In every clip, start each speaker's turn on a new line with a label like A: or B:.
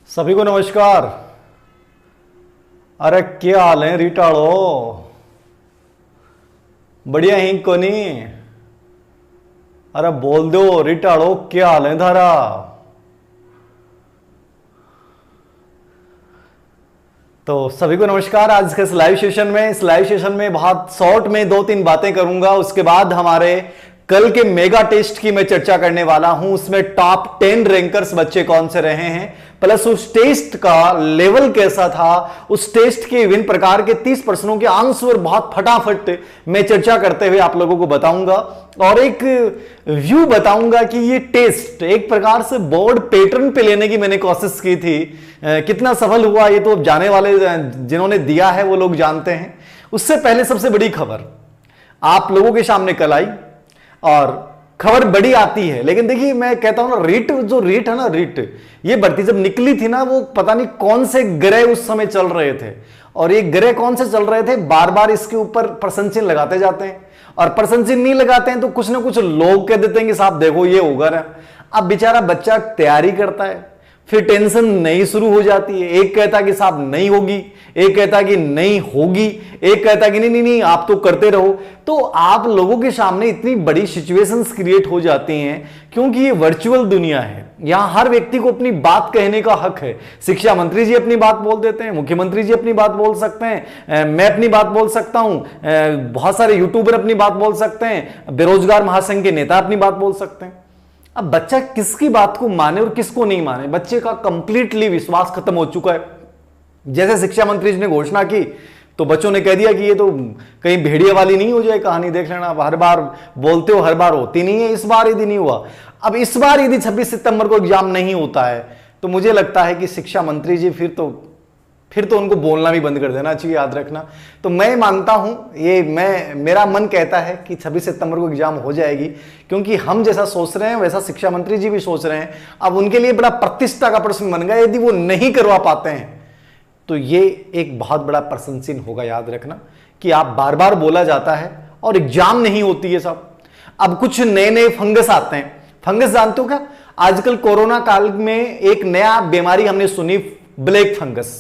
A: सभी को नमस्कार। अरे क्या हाल है रिटाड़ो? बढ़िया ही को नहीं? अरे बोल दो रिटाड़ो, क्या हाल है धारा? तो सभी को नमस्कार। आज के इस लाइव सेशन में बहुत शॉर्ट में दो तीन बातें करूंगा। उसके बाद हमारे कल के मेगा टेस्ट की मैं चर्चा करने वाला हूं। उसमें टॉप 10 रैंकर्स बच्चे कौन से रहे हैं, प्लस उस टेस्ट का लेवल कैसा था, उस टेस्ट के विभिन्न प्रकार के 30 प्रश्नों के आंसर बहुत फटाफट मैं चर्चा करते हुए आप लोगों को बताऊंगा और एक व्यू बताऊंगा कि ये टेस्ट एक प्रकार से बोर्ड पैटर्न पे लेने की मैंने कोशिश की थी। कितना सफल हुआ ये तो जाने वाले जिन्होंने दिया है वो लोग जानते हैं। उससे पहले सबसे बड़ी खबर आप लोगों के सामने कल आई और खबर बड़ी आती है, लेकिन देखिए मैं कहता हूं ना, रीट है ना, रीट ये बढ़ती जब निकली थी ना, वो पता नहीं कौन से ग्रह उस समय चल रहे थे और ये ग्रह कौन से चल रहे थे, बार बार इसके ऊपर प्रश्न चिन्ह लगाते जाते हैं और प्रश्न चिन्ह नहीं लगाते हैं तो कुछ ना कुछ लोग कह देते हैं कि साहब देखो ये होगा ना। अब बेचारा बच्चा तैयारी करता है, फिर टेंशन नई शुरू हो जाती है। एक कहता कि साहब नहीं होगी, एक कहता कि नहीं होगी, एक कहता कि नहीं नहीं नहीं आप तो करते रहो। तो आप लोगों के सामने इतनी बड़ी सिचुएशंस क्रिएट हो जाती हैं क्योंकि ये वर्चुअल दुनिया है। यहां हर व्यक्ति को अपनी बात कहने का हक है। शिक्षा मंत्री जी अपनी बात बोल देते हैं, मुख्यमंत्री जी अपनी बात बोल सकते हैं, मैं अपनी बात बोल सकता हूं, बहुत सारे यूट्यूबर अपनी बात बोल सकते हैं, बेरोजगार महासंघ के नेता अपनी बात बोल सकते हैं। अब बच्चा किसकी बात को माने और किसको नहीं माने, बच्चे का कंप्लीटली विश्वास खत्म हो चुका है। जैसे शिक्षा मंत्री जी ने घोषणा की तो बच्चों ने कह दिया कि ये तो कहीं भेड़िया वाली नहीं हो जाए कहानी, देख लेना हर बार बोलते हो, हर बार होती नहीं है, इस बार यदि नहीं हुआ। अब इस बार यदि 26 सितंबर को एग्जाम नहीं होता है तो मुझे लगता है कि शिक्षा मंत्री जी फिर तो उनको बोलना भी बंद कर देना चाहिए, याद रखना। तो मैं मानता हूं, मेरा मन कहता है कि 26 सितंबर को एग्जाम हो जाएगी, क्योंकि हम जैसा सोच रहे हैं वैसा शिक्षा मंत्री जी भी सोच रहे हैं। अब उनके लिए बड़ा प्रतिष्ठा का प्रश्न बन गया, यदि वो नहीं करवा पाते हैं तो ये एक बहुत बड़ा प्रश्न चिन्ह होगा। याद रखना कि आप बार बार बोला जाता है और एग्जाम नहीं होती है सब। अब कुछ नए नए फंगस आते हैं। फंगस जानते हो क्या? आजकल कोरोना काल में एक नया बीमारी हमने सुनी, black fungus,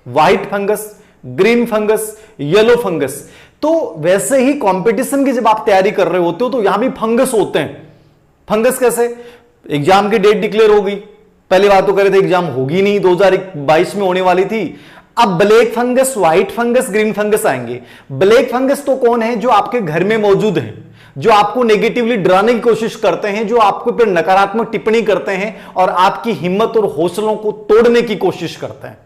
A: white fungus, green fungus, yellow fungus. तो वैसे ही कंपटीशन की जब आप तैयारी कर रहे होते हो तो यहां भी फंगस होते हैं। फंगस कैसे? एग्जाम की डेट डिक्लेयर हो गई, पहले बात तो करे थे एग्जाम होगी नहीं, 2022 में होने वाली थी। अब black fungus, white fungus, green fungus आएंगे। ब्लैक फंगस तो कौन है? जो आपके घर में मौजूद है, जो आपको नेगेटिवली डराने की कोशिश करते हैं, जो आपके ऊपर नकारात्मक टिप्पणी करते हैं और आपकी हिम्मत और हौसलों को तोड़ने की कोशिश करते हैं।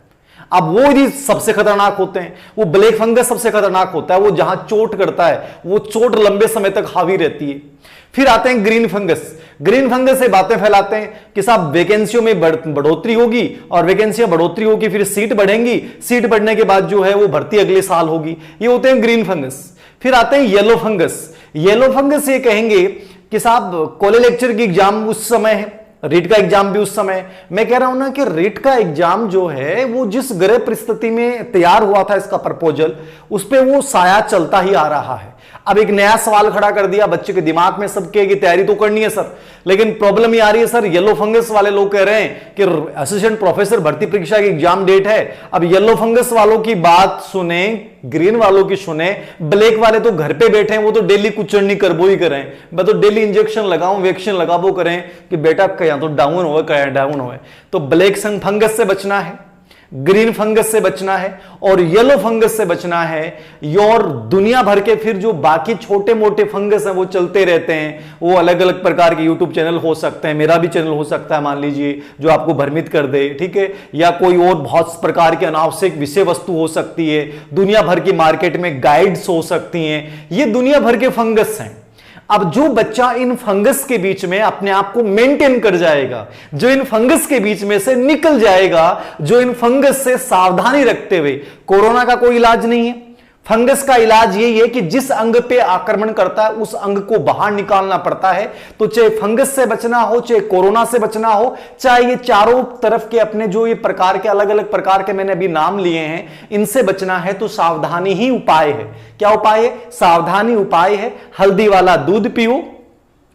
A: अब वो ही सबसे खतरनाक होते हैं। वो ब्लैक फंगस सबसे खतरनाक होता है, वो जहां चोट करता है वो चोट लंबे समय तक हावी रहती है। फिर आते हैं ग्रीन फंगस। ग्रीन फंगस से बातें फैलाते हैं कि साहब वैकेंसियों में बढ़ोतरी होगी और वैकेंसियां बढ़ोतरी होगी, फिर सीट बढ़ेंगी, सीट बढ़ने के बाद जो है वो भर्ती अगले साल होगी। ये होते हैं ग्रीन फंगस। फिर आते हैं येलो फंगस। येलो फंगस ये कहेंगे कि साहब कॉलेज लेक्चर की एग्जाम उस समय है, रीट का एग्जाम भी उस समय। मैं कह रहा हूं ना कि रीट का एग्जाम जो है वो जिस ग्रह परिस्थिति में तैयार हुआ था, इसका प्रपोजल, उस पे वो साया चलता ही आ रहा है। अब एक नया सवाल खड़ा कर दिया बच्चे के दिमाग में, सबके की तैयारी तो करनी है सर, लेकिन प्रॉब्लम ये आ रही है सर, येलो फंगस वाले लोग कह रहे हैं कि असिस्टेंट प्रोफेसर भर्ती परीक्षा की एग्जाम डेट है। अब येलो फंगस वालों की बात सुने, ग्रीन वालों की सुने, ब्लैक वाले तो घर पे बैठे हैं, वो तो डेली कुचड़नी करबो ही करें, मैं तो डेली इंजेक्शन लगाऊं, वैक्सीन लगाबो करें कि बेटा कया तो डाउन हो, कया डाउन हो। तो ब्लैक फंगस से बचना है, ग्रीन फंगस से बचना है और येलो फंगस से बचना है। और दुनिया भर के फिर जो बाकी छोटे मोटे फंगस हैं वो चलते रहते हैं। वो अलग अलग प्रकार के यूट्यूब चैनल हो सकते हैं, मेरा भी चैनल हो सकता है मान लीजिए, जो आपको भ्रमित कर दे, ठीक है, या कोई और बहुत प्रकार की अनावश्यक विषय वस्तु हो सकती है, दुनिया भर की मार्केट में गाइड्स हो सकती हैं। ये दुनिया भर के फंगस हैं। अब जो बच्चा इन फंगस के बीच में अपने आप को मेंटेन कर जाएगा, जो इन फंगस के बीच में से निकल जाएगा, जो इन फंगस से सावधानी रखते हुए, कोरोना का कोई इलाज नहीं है, फंगस का इलाज यही है कि जिस अंग पे आक्रमण करता है उस अंग को बाहर निकालना पड़ता है। तो चाहे फंगस से बचना हो, चाहे कोरोना से बचना हो, चाहे ये चारों तरफ के अपने जो ये प्रकार के अलग अलग प्रकार के मैंने अभी नाम लिए हैं, इनसे बचना है तो सावधानी ही उपाय है। क्या उपाय है? सावधानी उपाय है। हल्दी वाला दूध पियो,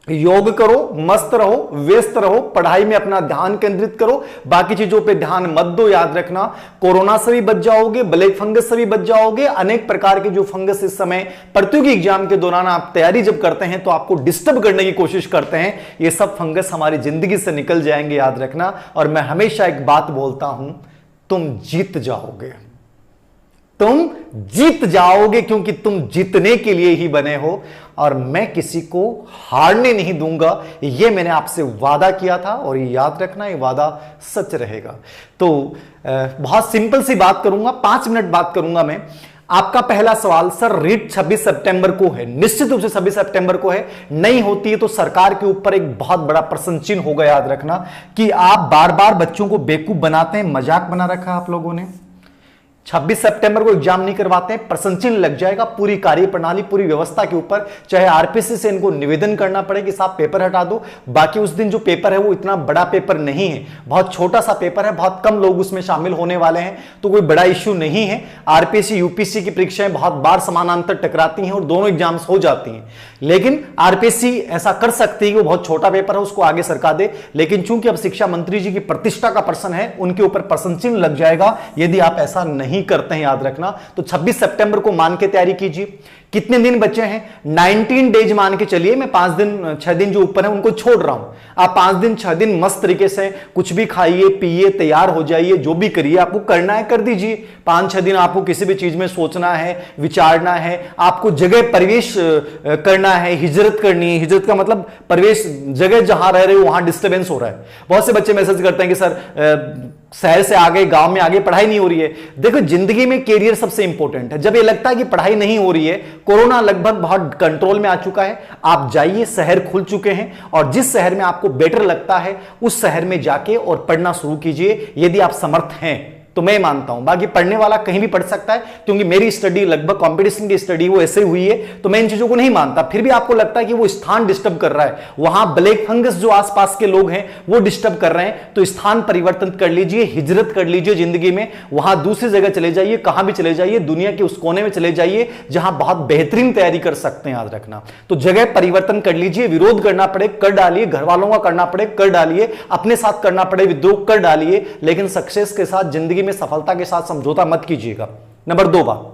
A: योग करो, मस्त रहो, व्यस्त रहो, पढ़ाई में अपना ध्यान केंद्रित करो, बाकी चीजों पे ध्यान मत दो। याद रखना, कोरोना से भी बच जाओगे, ब्लैक फंगस से भी बच जाओगे। अनेक प्रकार के जो फंगस इस समय प्रतियोगी एग्जाम के दौरान आप तैयारी जब करते हैं तो आपको डिस्टर्ब करने की कोशिश करते हैं, ये सब फंगस हमारी जिंदगी से निकल जाएंगे। याद रखना। और मैं हमेशा एक बात बोलता हूं, तुम जीत जाओगे, तुम जीत जाओगे, क्योंकि तुम जीतने के लिए ही बने हो और मैं किसी को हारने नहीं दूंगा। यह मैंने आपसे वादा किया था और ये याद रखना, ये वादा सच रहेगा। तो बहुत सिंपल सी बात करूंगा, 5 मिनट बात करूंगा मैं। आपका पहला सवाल, सर रीट 26 सितंबर को है। निश्चित रूप से 26 सितंबर को है। नहीं होती है तो सरकार के ऊपर एक बहुत बड़ा प्रश्न चिन्ह होगा। याद रखना कि आप बार बार बच्चों को बेवकूफ बनाते हैं, मजाक बना रखा है आप लोगों ने। 26 सितंबर को एग्जाम नहीं करवाते हैं, प्रश्न चिन्ह लग जाएगा पूरी कार्य प्रणाली, पूरी व्यवस्था के ऊपर। चाहे आरपीसी से इनको निवेदन करना पड़े कि साहब पेपर हटा दो। बाकी उस दिन जो पेपर है वो इतना बड़ा पेपर नहीं है, बहुत छोटा सा पेपर है, बहुत कम लोग उसमें शामिल होने वाले हैं, तो कोई बड़ा इश्यू नहीं है। आरपीसी यूपीसी की परीक्षाएं बहुत बार समानांतर टकराती हैं और दोनों एग्जाम्स हो जाती हैं, लेकिन आरपीसी ऐसा कर सकती है कि वो बहुत छोटा पेपर है उसको आगे सरका दे। लेकिन चूंकि अब शिक्षा मंत्री जी की प्रतिष्ठा का प्रश्न है, उनके ऊपर प्रश्न चिन्ह लग जाएगा यदि आप ऐसा नहीं करते हैं। याद रखना। तो 26 सितंबर को मान के तैयारी कीजिए। कितने दिन बचे हैं? 19 डेज मान के चलिए। मैं 5 दिन 6 दिन जो ऊपर है उनको छोड़ रहा हूं। आप 5 दिन 6 दिन मस्त तरीके से कुछ भी खाइए पिए, तैयार हो जाइए, जो भी करिए आपको करना है कर दीजिए। 5-6 दिन आपको किसी भी चीज में सोचना है, विचारना है, आपको जगह परिवेश करना है, हिजरत करनी है। हिजरत का मतलब परिवेश, जगह जहां रह रहे हो वहां डिस्टर्बेंस हो रहा है। बहुत से बच्चे मैसेज करते हैं कि सर शहर से आगे, गांव में आगे, पढ़ाई नहीं हो रही है। देखो, जिंदगी में कैरियर सबसे इंपॉर्टेंट है। जब ये लगता है कि पढ़ाई नहीं हो रही है, कोरोना लगभग बहुत कंट्रोल में आ चुका है, आप जाइए, शहर खुल चुके हैं और जिस शहर में आपको बेटर लगता है उस शहर में जाके और पढ़ना शुरू कीजिए यदि आप समर्थ हैं तो। मैं मानता हूं बाकी पढ़ने वाला कहीं भी पढ़ सकता है, क्योंकि मेरी स्टडी लगभग कंपटीशन की स्टडी वो ऐसे हुई है, तो मैं इन चीजों को नहीं मानता। फिर भी आपको लगता है कि वो स्थान डिस्टर्ब कर रहा है, वहां ब्लैक फंगस जो आसपास के लोग हैं वो डिस्टर्ब कर रहे हैं, तो स्थान परिवर्तन कर लीजिए, हिजरत कर लीजिए जिंदगी में। वहां दूसरी जगह चले जाइए, कहां भी चले जाइए, दुनिया के उस कोने में चले जाइए जहां बहुत बेहतरीन तैयारी कर सकते हैं। याद रखना। तो जगह परिवर्तन कर लीजिए, विरोध करना पड़े कर डालिए, घर वालों का करना पड़े कर डालिए, अपने साथ करना पड़े विद्रोह कर डालिए, लेकिन सक्सेस के साथ, जिंदगी में सफलता के साथ समझौता मत कीजिएगा। नंबर 2 बात,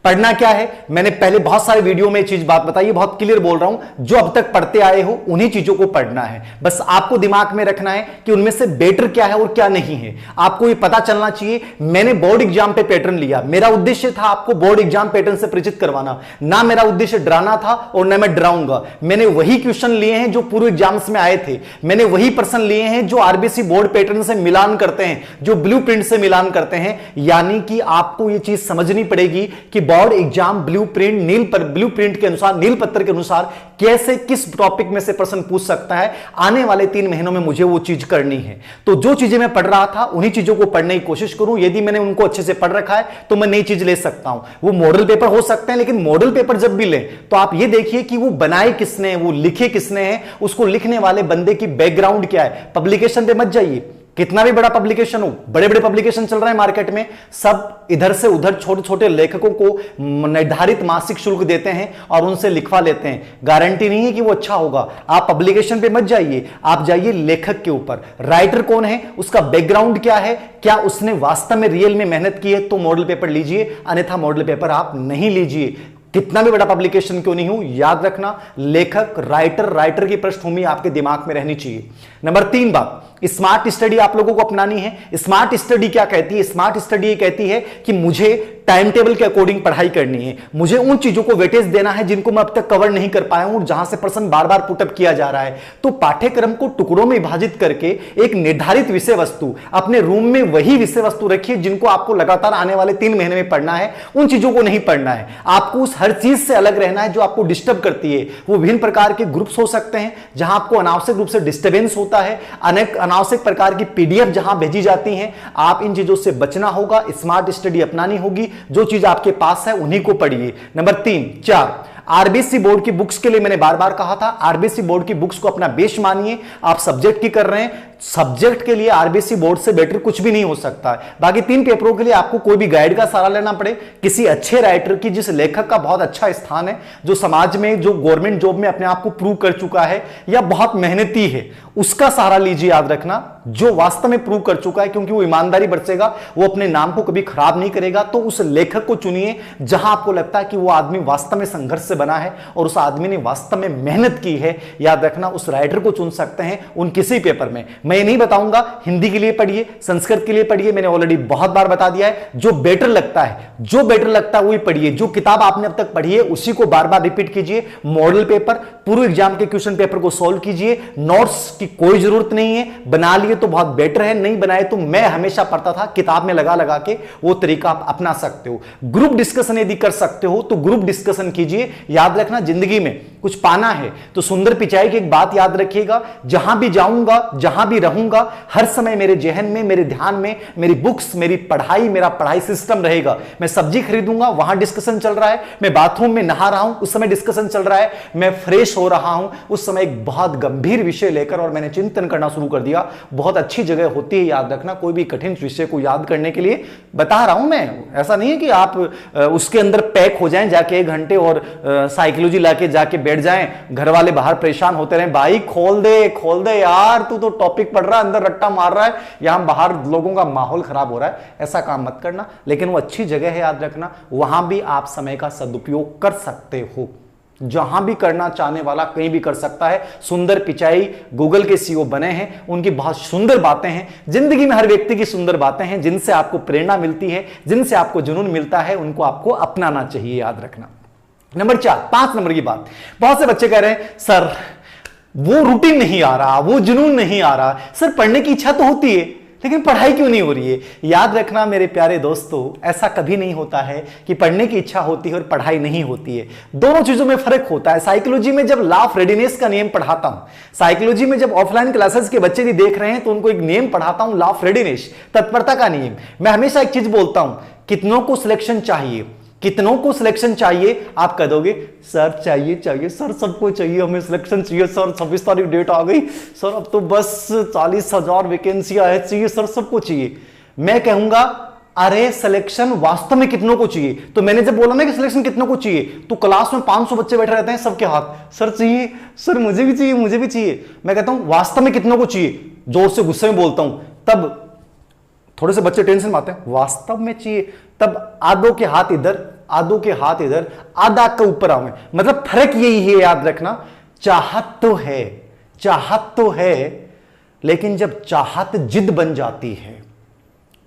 A: पढ़ना क्या है। मैंने पहले बहुत सारे वीडियो में चीज बात बताई है, बहुत क्लियर बोल रहा हूं। जो अब तक पढ़ते आए हो उन्हीं चीजों को पढ़ना है। बस आपको दिमाग में रखना है कि उनमें से बेटर क्या है और क्या नहीं है, आपको ये पता चलना चाहिए। मैंने बोर्ड एग्जाम पे पैटर्न लिया, मेरा उद्देश्य था आपको बोर्ड एग्जाम पैटर्न से परिचित करवाना, ना मेरा उद्देश्य डराना था और ना मैं डराऊंगा। मैंने वही क्वेश्चन लिए हैं जो पूर्व एग्जाम्स में आए थे, मैंने वही प्रश्न लिए हैं जो आरबीसी बोर्ड पैटर्न से मिलान करते हैं, जो ब्लूप्रिंट से मिलान करते हैं। यानी कि आपको यह चीज समझनी पड़ेगी कि बोर्ड एग्जाम ब्लूप्रिंट के अनुसार, नील पत्र के अनुसार कैसे किस टॉपिक में से प्रश्न पूछ सकता है। आने वाले 3 महीनों में मुझे वो चीज करनी है, तो जो चीजें मैं पढ़ रहा था उन्हीं चीजों को पढ़ने की कोशिश करूं। यदि मैंने उनको अच्छे से पढ़ रखा है तो मैं नई चीज ले सकता हूं। वो मॉडल पेपर हो सकते हैं, लेकिन मॉडल पेपर जब भी लें तो आप ये देखिए कि वो बनाए किसने, वो लिखे किसने हैं, उसको लिखने वाले बंदे की बैकग्राउंड क्या है। पब्लिकेशन पे मत जाइए, कितना भी बड़ा पब्लिकेशन हो, बड़े बड़े पब्लिकेशन चल रहे हैं मार्केट में, सब इधर से उधर छोटे छोटे लेखकों को निर्धारित मासिक शुल्क देते हैं और उनसे लिखवा लेते हैं। गारंटी नहीं है कि वो अच्छा होगा। आप पब्लिकेशन पे मत जाइए, आप जाइए लेखक के ऊपर। राइटर कौन है, उसका बैकग्राउंड क्या है, क्या उसने वास्तव में रियल में मेहनत की है, तो मॉडल पेपर लीजिए, अन्यथा मॉडल पेपर आप नहीं लीजिए। कितना भी बड़ा पब्लिकेशन क्यों नहीं हो, याद रखना लेखक, राइटर की पृष्ठभूमि आपके दिमाग में रहनी चाहिए। नंबर 3 बात, स्मार्ट स्टडी आप लोगों को अपनानी है। स्मार्ट स्टडी क्या कहती है? स्मार्ट स्टडी ये कहती है कि मुझे टाइम टेबल के अकॉर्डिंग पढ़ाई करनी है, मुझे उन चीजों को वेटेज देना है जिनको मैं अब तक कवर नहीं कर पाया हूं, जहां से प्रश्न बार बार पुटअप किया जा रहा है। तो पाठ्यक्रम को टुकड़ों में विभाजित करके एक निर्धारित विषय वस्तु, अपने रूम में वही विषय वस्तु रखिए जिनको आपको लगातार आने वाले 3 महीने में पढ़ना है। उन चीजों को नहीं पढ़ना है, आपको उस हर चीज से अलग रहना है जो आपको डिस्टर्ब करती है। वो विभिन्न प्रकार के ग्रुप्स हो सकते हैं जहां आपको अनावश्यक रूप से डिस्टर्बेंस होता है, अनेक अनावश्यक प्रकार की पीडीएफ जहां भेजी जाती हैं। आप इन चीजों से बचना होगा, स्मार्ट स्टडी अपनानी होगी, जो चीज आपके पास है उन्हीं को पढ़िए। नंबर 3, 4, आरबीसी बोर्ड की बुक्स के लिए मैंने बार बार कहा था, आरबीसी बोर्ड की बुक्स को अपना बेस मानिए। आप सब्जेक्ट की कर रहे हैं, सब्जेक्ट के लिए आरबीसी बोर्ड से बेटर कुछ भी नहीं हो सकता है। बाकी 3 पेपरों के लिए आपको कोई भी गाइड का सहारा लेना पड़े, किसी अच्छे राइटर की, जिस लेखक का बहुत अच्छा स्थान है, जो समाज में, जो गवर्नमेंट जॉब में अपने आप को प्रूव कर चुका है या बहुत मेहनती है, उसका सहारा लीजिए। याद रखना, जो वास्तव में प्रूव कर चुका है, क्योंकि वो ईमानदारी बरसेगा, वो अपने नाम को कभी खराब नहीं करेगा। तो उस लेखक को चुनिए जहां आपको लगता है कि वो आदमी वास्तव में संघर्ष से बना है और उस आदमी ने वास्तव में मेहनत की है। याद रखना, उस राइटर को चुन सकते हैं उन किसी पेपर में। मैं ये नहीं बताऊंगा हिंदी के लिए पढ़िए, संस्कृत के लिए पढ़िए, मैंने ऑलरेडी बहुत बार बता दिया है। जो बेटर लगता है, जो बेटर लगता है वही पढ़िए। जो किताब आपने अब तक पढ़ी है उसी को बार बार रिपीट कीजिए। मॉडल पेपर, पूर्व एग्जाम के क्वेश्चन पेपर को सॉल्व कीजिए। नोट्स की कोई जरूरत नहीं है, बना लिए तो बहुत बेटर है, नहीं बनाए तो मैं हमेशा पढ़ता था किताब में लगा लगा के, वो तरीका आप अपना सकते हो। ग्रुप डिस्कशन यदि कर सकते हो तो ग्रुप डिस्कशन कीजिए। याद रखना, जिंदगी में कुछ पाना है तो सुंदर पिचाई की एक बात याद रखिएगा, जहां भी जाऊंगा, जहां भी रहूंगा, हर समय मेरे जहन में, मेरे ध्यान में मेरी बुक्स, मेरी पढ़ाई, मेरा पढ़ाई सिस्टम रहेगा। मैं सब्जी खरीदूंगा, वहां डिस्कशन चल रहा है। मैं बाथरूम में नहा रहा हूं, उस समय डिस्कशन चल रहा है। मैं फ्रेश हो रहा हूं, उस समय एक बहुत गंभीर विषय लेकर और मैंने चिंतन करना शुरू कर दिया। बहुत अच्छी जगह होती है, याद रखना, कोई भी कठिन विषय को याद करने के लिए बता रहा हूं मैं। ऐसा नहीं है कि आप उसके अंदर पैक हो जाएं जाके 1 घंटे और साइकोलॉजी लाके जाके बैठ जाएं, घर वाले बाहर परेशान होते रहे, भाई खोल दे यार, तू तो टॉपिक पढ़ रहा है, अंदर रट्टा मार रहा है, यहां बाहर लोगों का माहौल खराब हो रहा है। ऐसा काम मत करना। लेकिन वो अच्छी जगह है, याद रखना, वहां भी आप समय का सदुपयोग कर सकते हो। जहां भी करना चाहने वाला कहीं भी कर सकता है। सुंदर पिचाई गूगल के सीईओ बने हैं, उनकी बहुत सुंदर बातें हैं। जिंदगी में हर व्यक्ति की सुंदर बातें हैं, जिनसे आपको प्रेरणा मिलती है, जिनसे आपको जुनून मिलता है, उनको आपको अपनाना चाहिए। याद रखना। नंबर 4, 5 नंबर की बात, बहुत से बच्चे कह रहे हैं सर वो रूटीन नहीं आ रहा, वो जुनून नहीं आ रहा। सर पढ़ने की इच्छा तो होती है लेकिन पढ़ाई क्यों नहीं हो रही है? याद रखना मेरे प्यारे दोस्तों, ऐसा कभी नहीं होता है कि पढ़ने की इच्छा होती है और पढ़ाई नहीं होती है। दोनों चीजों में फर्क होता है। साइकोलॉजी में जब लॉ ऑफ रेडीनेस का नियम पढ़ाता हूं, साइकोलॉजी में जब ऑफलाइन क्लासेस के बच्चे भी देख रहे हैं तो उनको एक नियम पढ़ाता हूं, लॉ ऑफ रेडीनेस, तत्परता का नियम। मैं हमेशा एक चीज बोलता हूं, कितनों को सिलेक्शन चाहिए, कितनों को सिलेक्शन चाहिए? आप कह दोगे सर चाहिए सर, सबको चाहिए, हमें सिलेक्शन चाहिए सर, 26 तारीख डेट आ गई सर, अब तो बस 40,000 वैकेंसियां है, चाहिए सर, सबको चाहिए। मैं कहूंगा अरे सिलेक्शन वास्तव में कितनों को चाहिए? तो मैंने जब बोला ना कि सिलेक्शन कितनों को चाहिए, तो क्लास में 500 बच्चे बैठे रहते हैं, सबके हाथ सर चाहिए सर, मुझे भी चाहिए, मुझे भी चाहिए। मैं कहता हूं वास्तव में कितनों को चाहिए? जोर से गुस्से में बोलता हूं, तब थोड़े से बच्चे टेंशन में आते हैं, वास्तव में चाहिए। तब आधों के हाथ इधर, आधों के हाथ इधर, आधा के ऊपर आवे। मतलब फर्क यही है, याद रखना, चाहत तो है, चाहत तो है, लेकिन जब चाहत जिद बन जाती है,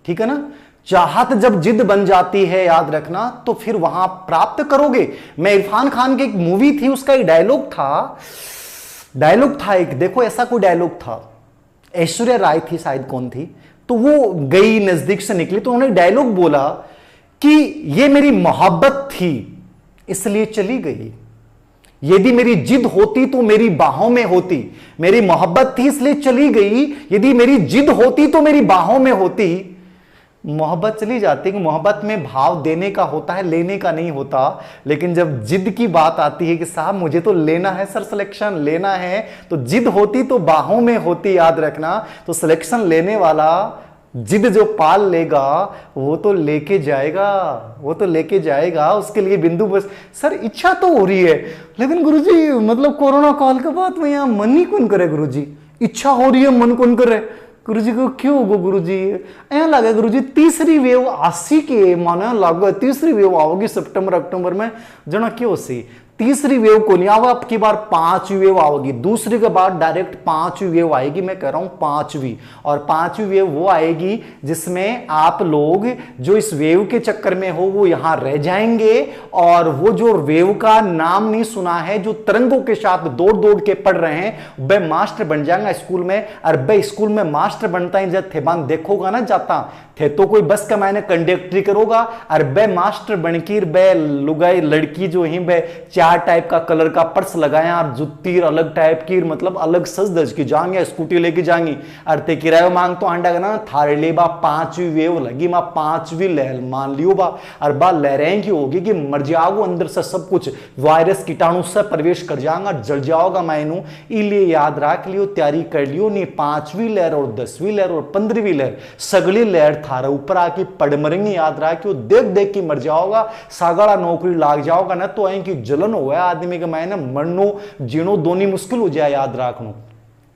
A: ठीक है ना, चाहत जब जिद बन जाती है, याद रखना, तो फिर वहां प्राप्त करोगे। मैं इरफान खान की एक मूवी थी, उसका एक डायलॉग था एक, देखो ऐसा कोई डायलॉग था, ऐश्वर्या राय थी शायद, कौन थी, तो वो गई नजदीक से निकली तो उन्होंने डायलॉग बोला कि ये मेरी मोहब्बत थी इसलिए चली गई, यदि मेरी जिद होती तो मेरी बाहों में होती, मेरी मोहब्बत थी इसलिए चली गई, यदि मेरी जिद होती तो मेरी बाहों में होती। मोहब्बत चली जाती है कि मोहब्बत में भाव देने का होता है, लेने का नहीं होता। लेकिन जब जिद की बात आती है कि साहब मुझे तो लेना है सर, सिलेक्शन लेना है, तो जिद होती तो बाहों में होती, याद रखना। तो सिलेक्शन लेने वाला जिद जो पाल लेगा वो तो लेके जाएगा, वो तो लेके जाएगा। उसके लिए बिंदु बस सर इच्छा तो हो रही है, लेकिन गुरुजी मतलब कोरोना काल के बाद में यहाँ मन ही कौन करे गुरुजी, इच्छा हो रही है मन कौन करे गुरुजी को, क्यों होगा गुरुजी? ऐसा लगे गुरुजी तीसरी वेव आसी के माना लगे, तीसरी वेव आओगी सितंबर अक्टूबर में, जना क्यों सी तीसरी वेव को नहीं आवा, अब की बार 5वीं वेव आओगी, दूसरी के बाद डायरेक्ट 5वीं वेव आएगी। मैं कह रहा हूं 5वीं, और 5वीं वेव वो आएगी जिसमें आप लोग जो इस वेव के चक्कर में हो वो यहां रह जाएंगे, और वो जो वेव का नाम नहीं सुना है, जो तरंगों के साथ दौड़ दौड़ के पढ़ रहे हैं, वह मास्टर बन जाएगा स्कूल में। और वह स्कूल में मास्टर बनता है जब थेबान देखोगा ना जाता थे, तो कोई बस का मैंने कंडक्टरी करोगा, और वह मास्टर बनकर वह लुगाई लड़की जो ही वह चार टाइप का कलर का पर्स लगाया और जुत्ती अलग टाइप की, मतलब अलग सज धज की जाएंगे, स्कूटी लेके जाएंगी। अरे किराया मांग तो आंडा ना थारे ले बा 5वीं वेव लगी मां 5वीं लहर मान लियो बा। और बा लहरें की होगी कि मर जाओगे अंदर से सब कुछ वायरस कीटाणु से प्रवेश कर जाएगा, जल जाओगा मैनू। इसलिए याद रख लियो, तैयारी कर लियो, नहीं 5वीं लहर और 10वीं लहर और 15वीं लहर सगली लहर थारा ऊपर आके पड़ मरेंगी। याद रखियो, देख देख के मर जाओगा, सागड़ा नौकरी लाग जाओगा ना तो आई की जलन हो गया आदमी के मैंने मरनो जीनो दोनों मुश्किल हो जाए। याद रखनो,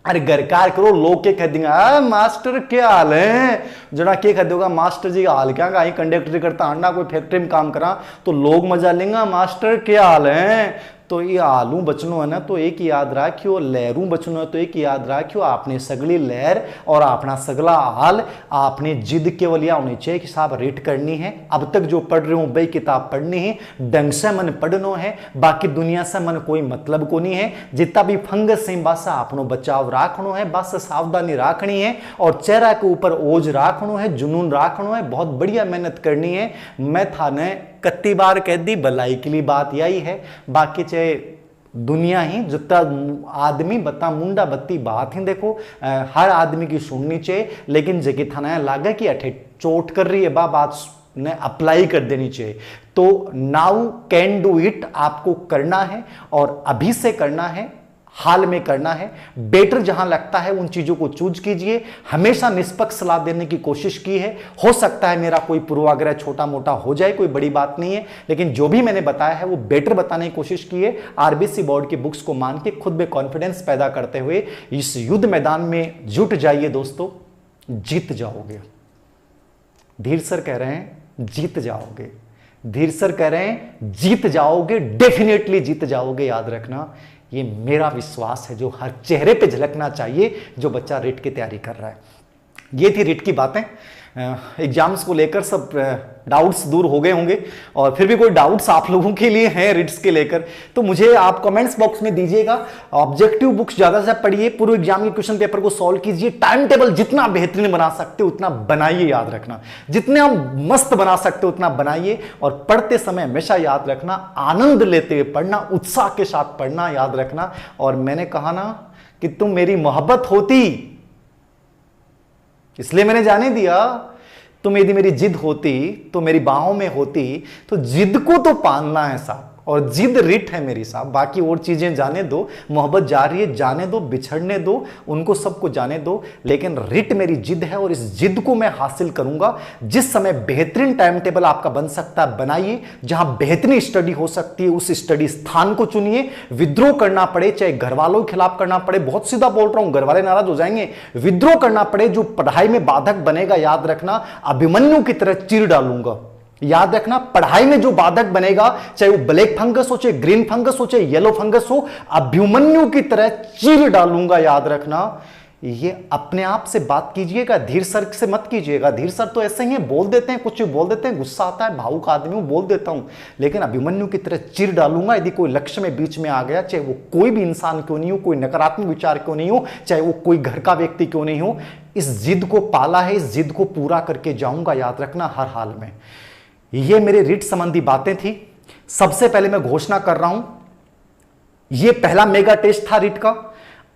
A: अरे घरकार करो, लोग के कह देंगे मास्टर क्या हाल है, जना के कह दोगा मास्टर जी का हाल क्या, कहीं कंडक्टर करता अंडा कोई फैक्ट्री में काम करा तो लोग मजा लेंगे मास्टर क्या हाल है। तो ये आलू बचनो है ना तो एक याद रखियो, लहरू बचनो है तो एक याद रखियो, आपने सगली लहर और अपना सगला हाल आपने जिद केवल यह होनी चाहिए कि साहब रीड करनी है। अब तक जो पढ़ रहे हूं भाई किताब पढ़नी है, ढंग से मन पढ़नो है, बाकी दुनिया से मन कोई मतलब को नहीं है। जितना भी फंगस है बस अपनो बचाव राखनो है, बस सावधानी राखनी है और चेहरा के ऊपर ओज राखनो है, जुनून राखनो है, बहुत बढ़िया मेहनत करनी है। मैं थाने कत्ती बार कह दी भलाई के लिए बात यही है, बाकी चाहे दुनिया ही जितना आदमी बता मुंडा बत्ती बात ही देखो हर आदमी की सुननी चाहिए, लेकिन जगह थाना लागे कि अठे चोट कर रही है बात ने अप्लाई कर देनी चाहिए। तो नाउ कैन डू इट आपको करना है और अभी से करना है, हाल में करना है। बेटर जहां लगता है उन चीजों को चूज कीजिए। हमेशा निष्पक्ष सलाह देने की कोशिश की है, हो सकता है मेरा कोई पूर्वाग्रह छोटा मोटा हो जाए, कोई बड़ी बात नहीं है, लेकिन जो भी मैंने बताया है वो बेटर बताने की कोशिश की है। आरबीसी बोर्ड की बुक्स को मान के खुद में कॉन्फिडेंस पैदा करते हुए इस युद्ध मैदान में जुट जाइए दोस्तों, जीत जाओगे। धीर सर कह रहे हैं जीत जाओगे, धीर सर कह रहे हैं जीत जाओगे, डेफिनेटली जीत जाओगे। याद रखना, ये मेरा विश्वास है जो हर चेहरे पे झलकना चाहिए जो बच्चा रिट की तैयारी कर रहा है। ये थी रिट की बातें। एग्जाम्स को लेकर सब डाउट्स दूर हो गए होंगे, और फिर भी कोई डाउट्स आप लोगों के लिए हैं रिट्स के लेकर तो मुझे आप कमेंट्स बॉक्स में दीजिएगा। ऑब्जेक्टिव बुक्स ज्यादा से पढ़िए, पूर्व एग्जाम के क्वेश्चन पेपर को सॉल्व कीजिए, टाइम टेबल जितना बेहतरीन बना सकते हो उतना बनाइए। याद रखना, जितने आप मस्त बना सकते हो उतना बनाइए, और पढ़ते समय हमेशा याद रखना आनंद लेते हुए पढ़ना, उत्साह के साथ पढ़ना। याद रखना, और मैंने कहा ना कि तुम मेरी मोहब्बत होती इसलिए मैंने जाने दिया, तुम यदि मेरी जिद होती तो मेरी बाहों में होती, तो जिद को तो पालना है साहब, और जिद रिट है मेरी साहब। बाकी और चीजें जाने दो, मोहब्बत जा रही है जाने दो, बिछड़ने दो, उनको सबको जाने दो, लेकिन रिट मेरी जिद है और इस जिद को मैं हासिल करूंगा। जिस समय बेहतरीन टाइम टेबल आपका बन सकता है बनाइए, जहां बेहतरीन स्टडी हो सकती है उस स्टडी स्थान को चुनिए। विद्रोह करना पड़े, चाहे घर वालों के खिलाफ करना पड़े, बहुत सीधा बोल रहा हूं, घर वाले नाराज हो जाएंगे, विद्रोह करना पड़े जो पढ़ाई में बाधक बनेगा, याद रखना अभिमन्यु की तरह चीर डालूंगा। याद रखना, पढ़ाई में जो बाधक बनेगा, चाहे वो ब्लैक फंगस हो, चाहे ग्रीन फंगस हो, चाहे येलो फंगस हो, अभिमन्यु की तरह चीर डालूंगा। याद रखना, ये अपने आप से बात कीजिएगा, धीर सर से मत कीजिएगा। धीर सर तो ऐसे ही बोल देते हैं, कुछ बोल देते हैं, गुस्सा आता है, भावुक आदमी हूं, बोल देता हूं, लेकिन अभिमन्यु की तरह चीर डालूंगा। यदि कोई लक्ष्य में बीच में आ गया, चाहे वो कोई भी इंसान क्यों नहीं हो, कोई नकारात्मक विचार क्यों नहीं हो, चाहे वो कोई घर का व्यक्ति क्यों नहीं हो, इस जिद को पाला है, इस जिद को पूरा करके जाऊंगा। याद रखना, हर हाल में। ये मेरे रिट संबंधी बातें थी। सबसे पहले मैं घोषणा कर रहा हूं, ये पहला मेगा टेस्ट था रिट का।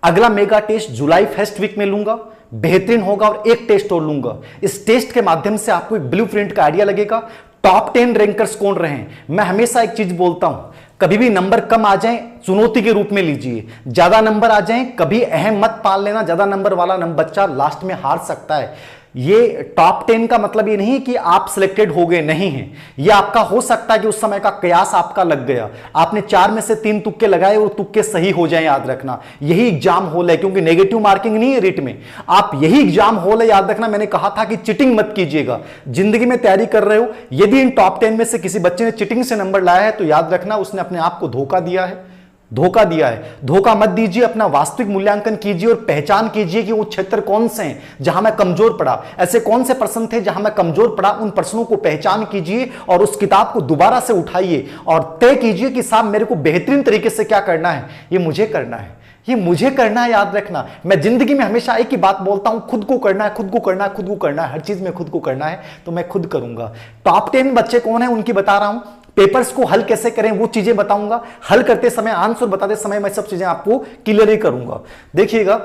A: अगला मेगा टेस्ट जुलाई फर्स्ट वीक में लूंगा, बेहतरीन होगा, और एक टेस्ट और लूंगा। इस टेस्ट के माध्यम से आपको एक ब्लूप्रिंट का आइडिया लगेगा टॉप 10 रैंकर्स कौन रहे हैं। मैं हमेशा एक चीज बोलता हूं, कभी भी नंबर कम आ जाए चुनौती के रूप में लीजिए, ज्यादा नंबर आ जाए कभी अहम मत पाल लेना, ज्यादा नंबर वाला बच्चा लास्ट में हार सकता है। ये टॉप 10 का मतलब ये नहीं कि आप सिलेक्टेड हो गए, नहीं है। ये आपका हो सकता है कि उस समय का कयास आपका लग गया, आपने 4 में से 3 तुक्के लगाए और तुक्के सही हो जाएं। याद रखना, यही एग्जाम होल है, क्योंकि नेगेटिव मार्किंग नहीं है रिट में, आप यही एग्जाम होल है। याद रखना, मैंने कहा था कि चीटिंग मत कीजिएगा। जिंदगी में तैयारी कर रहे हो, यदि इन टॉप 10 में से किसी बच्चे ने चीटिंग से नंबर लाया है तो याद रखना उसने अपने आप को धोखा दिया है, धोखा दिया है। धोखा मत दीजिए, अपना वास्तविक मूल्यांकन कीजिए और पहचान कीजिए कि वो क्षेत्र कौन से हैं जहां मैं कमजोर पड़ा, ऐसे कौन से प्रश्न थे जहां मैं कमजोर पड़ा। उन प्रश्नों को पहचान कीजिए और उस किताब को दोबारा से उठाइए और तय कीजिए कि साहब मेरे को बेहतरीन तरीके से क्या करना है, ये मुझे करना है, ये मुझे करना है। याद रखना, मैं जिंदगी में हमेशा एक ही बात बोलता हूं, खुद को करना है, खुद को करना है, खुद को करना है, हर चीज में खुद को करना है, तो मैं खुद करूंगा। टॉप 10 बच्चे कौन है उनकी बता रहा हूं। पेपर्स को हल कैसे करें वो चीजें बताऊंगा, हल करते समय, आंसर बताते समय मैं सब चीजें आपको क्लियर ही करूंगा। देखिएगा,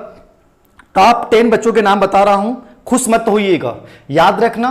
A: टॉप 10 बच्चों के नाम बता रहा हूं, खुश मत होइएगा, याद रखना,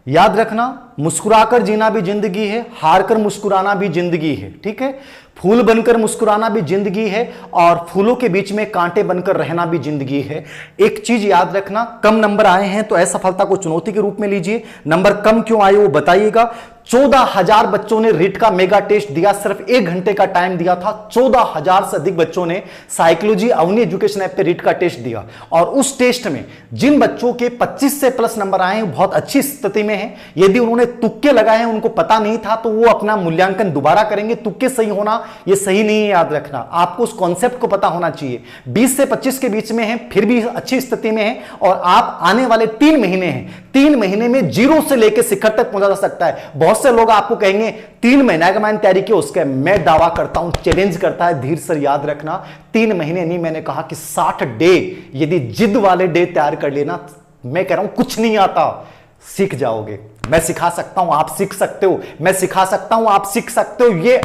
A: याद रखना, मुस्कुराकर जीना भी जिंदगी है, हारकर मुस्कुराना भी जिंदगी है, ठीक है। फूल बनकर मुस्कुराना भी जिंदगी है और फूलों के बीच में कांटे बनकर रहना भी जिंदगी है। एक चीज याद रखना, कम नंबर आए हैं तो असफलता को चुनौती के रूप में लीजिए। नंबर कम क्यों आए वो बताइएगा। 14,000 बच्चों ने रीट का मेगा टेस्ट दिया, सिर्फ 1 घंटे का टाइम दिया था। 14,000 से अधिक बच्चों ने साइकोलॉजी अवनी एजुकेशन ऐप पे रीट का टेस्ट दिया और उस टेस्ट में जिन बच्चों के 25 से प्लस नंबर आए हैं बहुत अच्छी स्थिति में हैं। यदि उन्होंने तुक्के लगाए हैं, उनको पता नहीं था, तो वो अपना मूल्यांकन दोबारा करेंगे। तुक्के सही होना ये सही नहीं है, याद रखना, आपको उस कॉन्सेप्ट को पता होना चाहिए। 20 से 25 के बीच में है, फिर भी अच्छी स्थिति में है और आप आने वाले 3 महीने हैं, 3 महीने में जीरो से लेकर शिखर तक पहुंचा जा सकता है। बहुत से लोग आपको कहेंगे 3 महीने का मैंने तैयारी की, उसके मैं दावा करता हूं, चैलेंज करता है धीर सर, याद रखना 3 महीने नहीं, मैंने कहा कि 60 डे, यदि जिद वाले डे तैयार कर लेना, मैं कह रहा हूं कुछ नहीं आता, सीख जाओगे। मैं सिखा सकता हूं, आप सीख सकते हो, मैं सिखा सकता हूं, आप सीख सकते हो।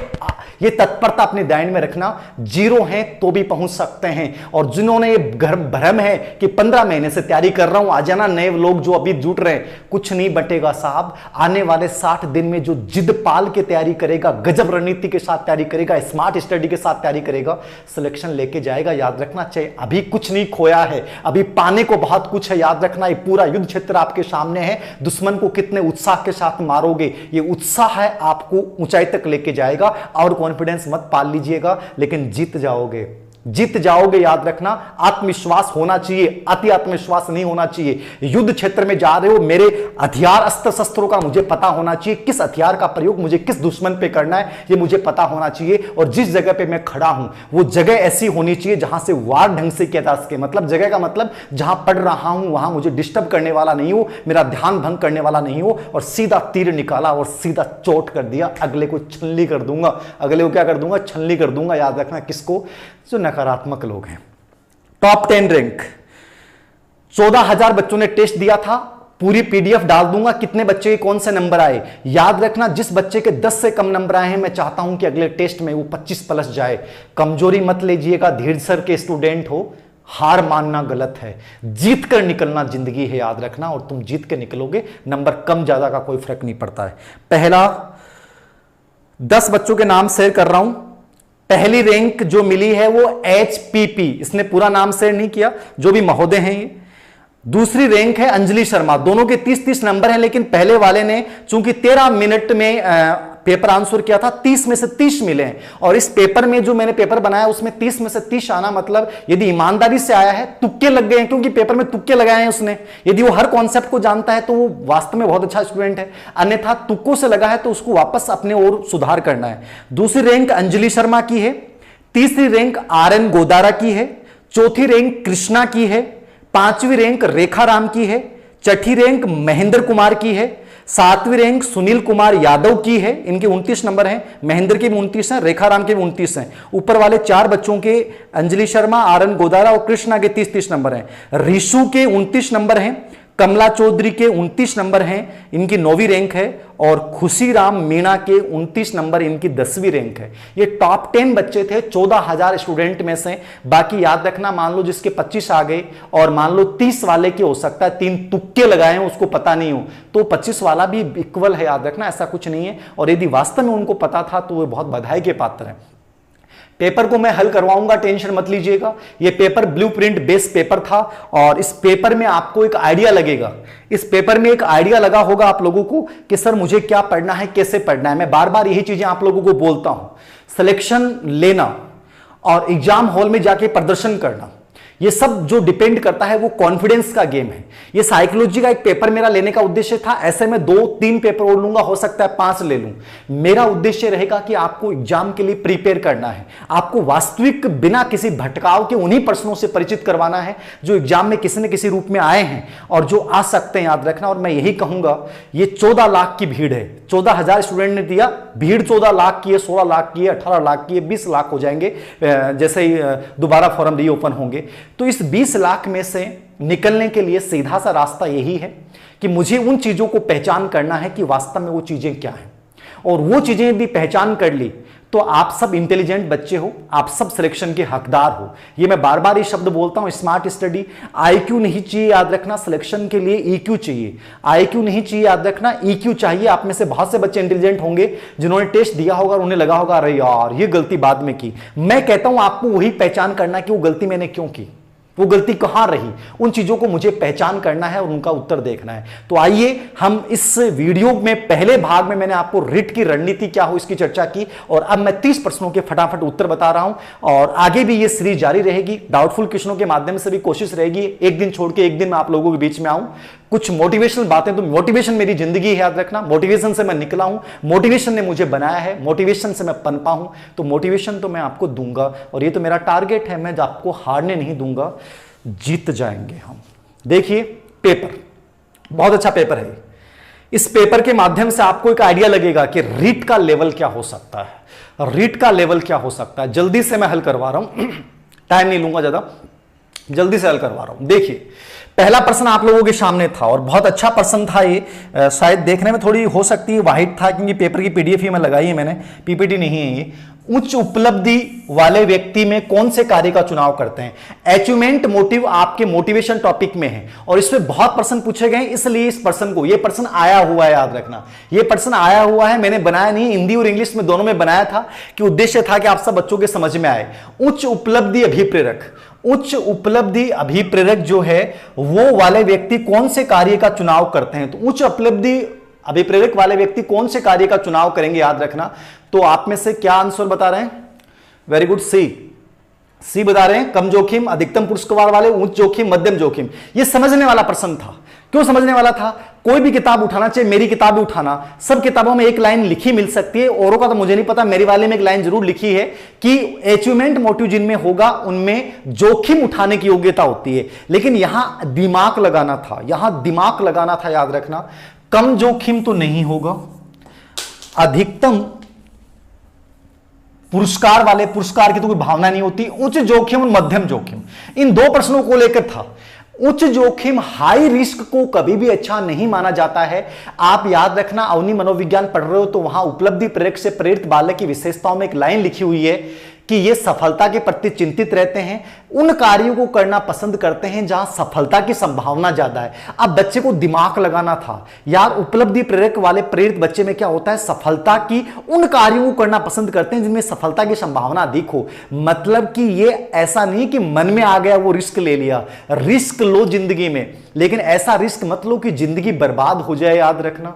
A: ये तत्परता अपने ध्यान में रखना। जीरो हैं तो भी पहुंच सकते हैं। और जिन्होंने ये भ्रम है कि 15 महीने से तैयारी कर रहा हूं, आ जाना नए लोग जो अभी जुट रहे हैं, कुछ नहीं बटेगा साहब। आने वाले 60 दिन में जो जिद पाल के तैयारी करेगा, गजब रणनीति के साथ तैयारी करेगा, स्मार्ट स्टडी के साथ तैयारी करेगा, सिलेक्शन लेके जाएगा। याद रखना चाहिए, अभी कुछ नहीं खोया है, अभी पाने को बहुत कुछ है। याद रखना, ये पूरा युद्ध क्षेत्र आपके सामने है। दुश्मन को कितने उत्साह के साथ मारोगे, ये उत्साह है आपको ऊंचाई तक लेके जाएगा। और कॉन्फिडेंस मत पाल लीजिएगा, लेकिन जीत जाओगे, जीत जाओगे। याद रखना, आत्मविश्वास होना चाहिए, अति आत्मविश्वास नहीं होना चाहिए। युद्ध क्षेत्र में जा रहे हो, मेरे हथियार अस्त्र शस्त्रों का मुझे पता होना चाहिए, किस हथियार का प्रयोग मुझे किस दुश्मन पे करना है ये मुझे पता होना चाहिए। और जिस जगह पे मैं खड़ा हूं वो जगह ऐसी होनी चाहिए जहां से वार ढंग से किया जा सके। मतलब जगह का मतलब जहां पढ़ रहा हूं वहां मुझे डिस्टर्ब करने वाला नहीं हो, मेरा ध्यान भंग करने वाला नहीं हो। और सीधा तीर निकाला और सीधा चोट कर दिया, अगले को छलनी कर दूंगा, अगले को क्या कर दूंगा, छलनी कर दूंगा। याद रखना, किसको, जो नकारात्मक लोग हैं। टॉप 10 रैंक, 14,000 बच्चों ने टेस्ट दिया था, पूरी पीडीएफ डाल दूंगा, कितने बच्चे के कौन से नंबर आए। याद रखना, जिस बच्चे के 10 से कम नंबर आए हैं, मैं चाहता हूं कि अगले टेस्ट में वो 25 प्लस जाए। कमजोरी मत लीजिएगा, धीर सर के स्टूडेंट हो, हार मानना गलत है, जीत कर निकलना जिंदगी है। याद रखना, और तुम जीत के निकलोगे, नंबर कम ज्यादा का कोई फर्क नहीं पड़ता है। पहला 10 बच्चों के नाम शेयर कर रहा हूं। पहली रैंक जो मिली है वो HPP, इसने पूरा नाम शेयर नहीं किया, जो भी महोदय हैं ये। दूसरी रैंक है अंजलि शर्मा, दोनों के 30-30 नंबर हैं, लेकिन पहले वाले ने चूंकि 13 मिनट में पेपर आंसर किया था, 30 में से 30 मिले हैं। और इस पेपर में जो मैंने पेपर बनाया उसमें 30 में से 30 आना मतलब यदि ईमानदारी से आया है, तुक्के लग गए हैं, क्योंकि पेपर में तुक्के लगाए हैं उसने। यदि वो हर कॉन्सेप्ट को जानता है तो वो वास्तव में बहुत अच्छा स्टूडेंट है, अन्यथा तुक्कों से लगा है तो उसको वापस अपने ओर सुधार करना है। दूसरी रैंक अंजलि शर्मा की है, तीसरी रैंक RN गोदारा की है, चौथी रैंक कृष्णा की है, पांचवी रैंक रेखा राम की है, छठी रैंक महेंद्र कुमार की है, सातवीं रैंक सुनील कुमार यादव की है, इनके 29 नंबर हैं, महेंद्र के भी 29 हैं, रेखा राम के भी 29 हैं। ऊपर वाले 4 बच्चों के अंजलि शर्मा, RN गोदारा और कृष्णा के 30-30 नंबर हैं। ऋषु के 29 नंबर हैं, कमला चौधरी के 29 नंबर हैं, इनकी 9वीं रैंक है। और खुशीराम मीणा के 29 नंबर, इनकी 10वीं रैंक है। ये टॉप 10 बच्चे थे 14,000 स्टूडेंट में से। बाकी याद रखना, मान लो जिसके 25 आ गए और मान लो 30 वाले के हो सकता है 3 तुक्के लगाए हैं, उसको पता नहीं हो, तो 25 वाला भी इक्वल है। याद रखना, ऐसा कुछ नहीं है। और यदि वास्तव में उनको पता था तो वे बहुत बधाई के पात्र हैं। पेपर को मैं हल करवाऊंगा, टेंशन मत लीजिएगा। ये पेपर ब्लूप्रिंट बेस्ड पेपर था और इस पेपर में आपको एक आइडिया लगेगा। इस पेपर में एक आइडिया लगा होगा आप लोगों को कि सर मुझे क्या पढ़ना है, कैसे पढ़ना है। मैं बार बार यही चीजें आप लोगों को बोलता हूं। सिलेक्शन लेना और एग्जाम हॉल में जाके प्रदर्शन करना, ये सब जो डिपेंड करता है वो कॉन्फिडेंस का गेम है। ये साइकोलॉजी का एक पेपर मेरा लेने का उद्देश्य था। ऐसे में 2-3 पेपर और लूंगा, हो सकता है 5 ले लूं। मेरा उद्देश्य रहेगा कि आपको एग्जाम के लिए प्रिपेयर करना है, आपको वास्तविक बिना किसी भटकाव के उन्हीं प्रश्नों से परिचित करवाना है जो एग्जाम में किसी न किसी रूप में आए हैं और जो आ सकते हैं। याद रखना, और मैं यही कहूंगा, ये 14 लाख की भीड़ है। 14,000 स्टूडेंट ने दिया, भीड़ 14 लाख की है, 16 लाख की है, 18 लाख की है, 20 लाख हो जाएंगे जैसे ही दोबारा फॉर्म रीओपन होंगे। तो इस 20 लाख में से निकलने के लिए सीधा सा रास्ता यही है कि मुझे उन चीजों को पहचान करना है कि वास्तव में वो चीजें क्या हैं। और वो चीजें भी पहचान कर ली तो आप सब इंटेलिजेंट बच्चे हो, आप सब सिलेक्शन के हकदार हो। ये मैं बार बार ये शब्द बोलता हूं, स्मार्ट स्टडी। आईक्यू नहीं चाहिए याद रखना, सिलेक्शन के लिए ईक्यू चाहिए। आईक्यू नहीं चाहिए याद रखना, ईक्यू चाहिए। आप में से बहुत से बच्चे इंटेलिजेंट होंगे जिन्होंने टेस्ट दिया होगा और उन्हें लगा होगा अरे यार ये गलती बाद में की। मैं कहता हूं आपको वही पहचान करना कि वो गलती मैंने क्यों की, वो गलती कहां रही, उन चीजों को मुझे पहचान करना है और उनका उत्तर देखना है। तो आइए हम इस वीडियो में पहले भाग में मैंने आपको रिट की रणनीति क्या हो इसकी चर्चा की, और अब मैं 30 प्रश्नों के फटाफट उत्तर बता रहा हूं और आगे भी ये सीरीज जारी रहेगी। डाउटफुल क्वेश्चनों के माध्यम से भी कोशिश रहेगी एक दिन छोड़ के एक दिन मैं आप लोगों के बीच में आऊं। कुछ मोटिवेशनल बातें, तो मोटिवेशन मेरी जिंदगी है याद रखना, मोटिवेशन से मैं निकला हूं, मोटिवेशन ने मुझे बनाया है, मोटिवेशन से मैं पनपा हूं। तो मोटिवेशन तो मैं आपको दूंगा और ये तो मेरा टारगेट है, मैं आपको हारने नहीं दूंगा, जीत जाएंगे हम। देखिए पेपर बहुत अच्छा पेपर है। इस पेपर के माध्यम से आपको एक आइडिया लगेगा कि रीट का लेवल क्या हो सकता है, रीट का लेवल क्या हो सकता है। जल्दी से मैं हल करवा रहा हूं, टाइम नहीं लूंगा ज्यादा, जल्दी से हल करवा रहा हूं। देखिए पहला प्रश्न आप लोगों के सामने था और बहुत अच्छा प्रश्न था ये। शायद देखने में थोड़ी हो सकती है वाहिड था क्योंकि पेपर की पीडीएफ ही में लगाई है मैंने, पीपीटी नहीं है ये। उच्च उपलब्धि वाले व्यक्ति में कौन से कार्य का चुनाव करते हैं? अचीवमेंट मोटिव आपके मोटिवेशन टॉपिक में है और इसमें बहुत प्रश्न पूछे गए, इसलिए इस प्रश्न को, ये प्रश्न आया हुआ है याद रखना, ये प्रश्न आया हुआ है, मैंने बनाया नहीं, हिंदी और इंग्लिश में दोनों में बनाया था कि उद्देश्य था कि आप सब बच्चों के समझ में आए। उच्च उपलब्धि अभिप्रेरक, उच्च उपलब्धि अभिप्रेरक जो है वो वाले व्यक्ति कौन से कार्य का चुनाव करते हैं? तो उच्च उपलब्धि अभिप्रेरक वाले व्यक्ति कौन से कार्य का चुनाव करेंगे याद रखना। तो आप में से क्या आंसर बता रहे हैं? वेरी गुड, सी बता रहे हैं। कम जोखिम, अधिकतम पुरस्कार वाले, उच्च जोखिम, मध्यम जोखिम। ये समझने वाला प्रश्न था। क्यों समझने वाला था? कोई भी किताब उठाना, चाहे मेरी किताब भी उठाना, सब किताबों में एक लाइन लिखी मिल सकती है, औरों का तो मुझे नहीं पता, मेरी वाले में एक लाइन जरूर लिखी है कि अचीवमेंट मोटिव जिनमें होगा उनमें जोखिम उठाने की योग्यता होती है। लेकिन यहां दिमाग लगाना था, यहां दिमाग लगाना था याद रखना। कम जोखिम तो नहीं होगा, अधिकतम पुरस्कार वाले, पुरस्कार की तो कोई भावना नहीं होती, उच्च जोखिम और मध्यम जोखिम, इन दो प्रश्नों को लेकर था। उच्च जोखिम, हाई रिस्क को कभी भी अच्छा नहीं माना जाता है। आप याद रखना, अवनी मनोविज्ञान पढ़ रहे हो तो वहां उपलब्धि प्रेरक से प्रेरित बालक की विशेषताओं में एक लाइन लिखी हुई है कि ये सफलता के प्रति चिंतित रहते हैं, उन कार्यों को करना पसंद करते हैं जहां सफलता की संभावना ज्यादा है। अब बच्चे को दिमाग लगाना था यार, उपलब्धि प्रेरक वाले प्रेरित बच्चे में क्या होता है? सफलता की उन कार्यों को करना पसंद करते हैं जिनमें सफलता की संभावना अधिक हो। मतलब कि ये ऐसा नहीं कि मन में आ गया वो रिस्क ले लिया, रिस्क लो जिंदगी में, लेकिन ऐसा रिस्क मत लो कि जिंदगी बर्बाद हो जाए। याद रखना,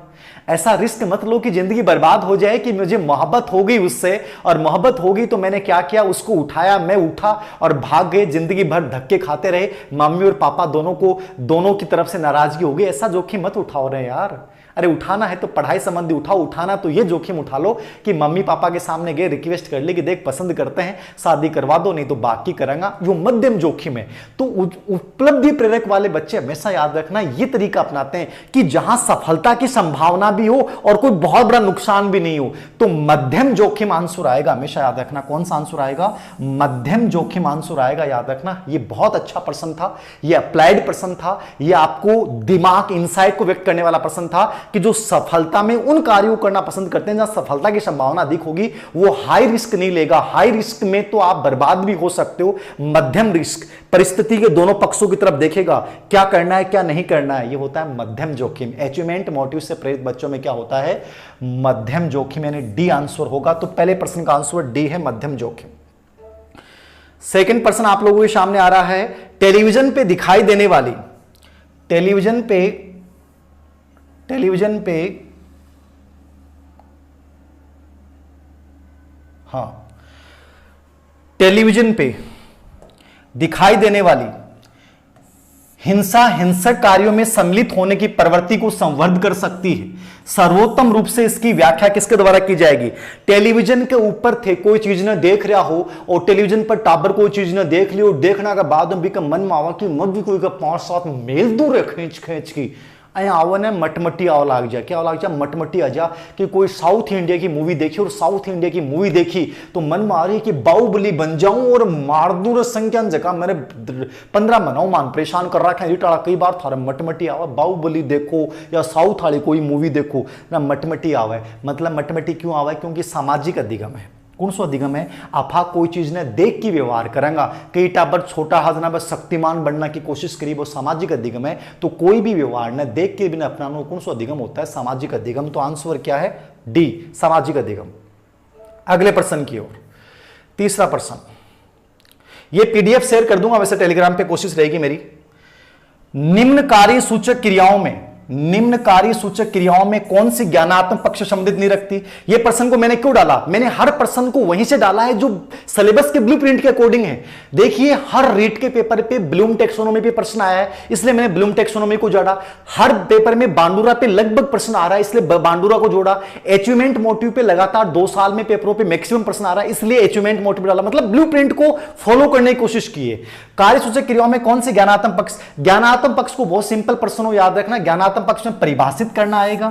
A: ऐसा रिस्क मत लो कि जिंदगी बर्बाद हो जाए कि मुझे मोहब्बत हो गई उससे और मोहब्बत हो गई तो मैंने क्या किया, उसको उठाया, मैं उठा और भाग गए, जिंदगी भर धक्के खाते रहे, मम्मी और पापा दोनों की तरफ से नाराजगी हो गई। ऐसा जोखिम मत उठाओ रहे यार। अरे उठाना है तो पढ़ाई संबंधी उठाओ, उठाना तो ये जोखिम उठा लो कि मम्मी पापा के सामने गए, रिक्वेस्ट कर ली कि देख पसंद करते हैं, शादी करवा दो, नहीं तो बाकी करेंगा। वो मध्यम जोखिम है। तो उपलब्धि प्रेरक वाले बच्चे हमेशा याद रखना ये तरीका अपनाते हैं कि जहां सफलता की संभावना भी हो और कोई बहुत बड़ा नुकसान भी नहीं हो। तो मध्यम जोखिम आंसर आएगा, हमेशा याद रखना। कौन सा आंसर आएगा? मध्यम जोखिम आंसर आएगा, याद रखना। ये बहुत अच्छा प्रश्न था, ये अप्लाइड प्रश्न था, ये आपको दिमाग, इंसाइट को व्यक्त करने वाला प्रश्न था कि जो सफलता में उन कार्यों को करना पसंद करते हैं जहां सफलता की संभावना अधिक होगी, वो हाई रिस्क नहीं लेगा। हाई रिस्क में तो आप बर्बाद भी हो सकते हो। मध्यम रिस्क, परिस्थिति के दोनों पक्षों की तरफ देखेगा, क्या करना है क्या नहीं करना है, ये होता है मध्यम जोखिम। अचीवमेंट मोटिव से प्रेरित बच्चों में क्या होता है? मध्यम जोखिम, यानी डी आंसर होगा। तो पहले प्रश्न का आंसर डी है, मध्यम जोखिम। सेकंड प्रश्न आप लोगों के सामने आ रहा है, टेलीविजन पे दिखाई देने वाली, टेलीविजन पे हाँ, टेलीविजन पे दिखाई देने वाली हिंसा, हिंसक कार्यों में सम्मिलित होने की प्रवृत्ति को संवर्ध कर सकती है। सर्वोत्तम रूप से इसकी व्याख्या किसके द्वारा की जाएगी? टेलीविजन के ऊपर थे, कोई चीज न देख रहा हो और टेलीविजन पर टाबर कोई चीज न देख लियो, देखना का बाद में भी का मन में आवा कि मत भी कोई का 5-7 मेल दूर है खींच खींच की, अरे आओ ना मटमटी आओ लाग जा, क्या लाग जा, मटमटी आ जा कि कोई साउथ इंडिया की मूवी देखी और साउथ इंडिया की मूवी देखी तो मन में आ रही कि बाहुबली बन जाऊं और मार दूं संख्या जगह मैंने 15 मनाओ मान परेशान कर रखा है टाड़ा कई बार थारा मटमटी आवा, बाहुबली देखो या साउथ वाली कोई मूवी देखो ना मटमटी आवे। मतलब मटमटी क्यों आवे, क्योंकि सामाजिक अधिगम है। कौन सा अधिगम है, आपा कोई चीज ने देख के व्यवहार करेंगा, कई टाबर छोटा हाथ बस शक्तिमान बनने की कोशिश करी, वो सामाजिक अधिगम है। तो कोई भी व्यवहार ने देख के बिना अपनाना कौन सा अधिगम होता है, सामाजिक अधिगम। तो आंसर क्या है डी, सामाजिक अधिगम। अगले प्रश्न की ओर, तीसरा प्रश्न, ये पीडीएफ शेयर कर दूंगा वैसे टेलीग्राम पे, कोशिश रहेगी मेरी। निम्नकारी सूचक क्रियाओं में, निम्नकारी सूचक क्रियाओं में कौन सी ज्ञानात्मक पक्ष संबंधित नहीं रखती। यह प्रश्न को मैंने क्यों डाला, मैंने हर प्रश्न को वहीं से डाला है जो सिलेबस के ब्लूप्रिंट के अकॉर्डिंग है। देखिए हर रीट के पेपर पे ब्लूम टेक्सोनोमी पे प्रश्न आया है, इसलिए मैंने ब्लूम टेक्सोनोमी को जोड़ा। हर पेपर में बांडुरा पे लगभग प्रश्न आ रहा है, इसलिए बांडुरा को जोड़ा। अचीवमेंट मोटिव पे लगातार 2 साल में पेपरों पे मैक्सिमम प्रश्न आ रहा है, इसलिए अचीवमेंट मोटिव डाला। मतलब ब्लूप्रिंट को फॉलो करने की कोशिश की है। कार्यसूचक क्रियाओं में कौन से ज्ञानात्मक पक्ष, ज्ञानात्मक पक्ष को बहुत सिंपल प्रश्नों याद रखना। ज्ञानात्मक पक्ष में परिभाषित करना आएगा,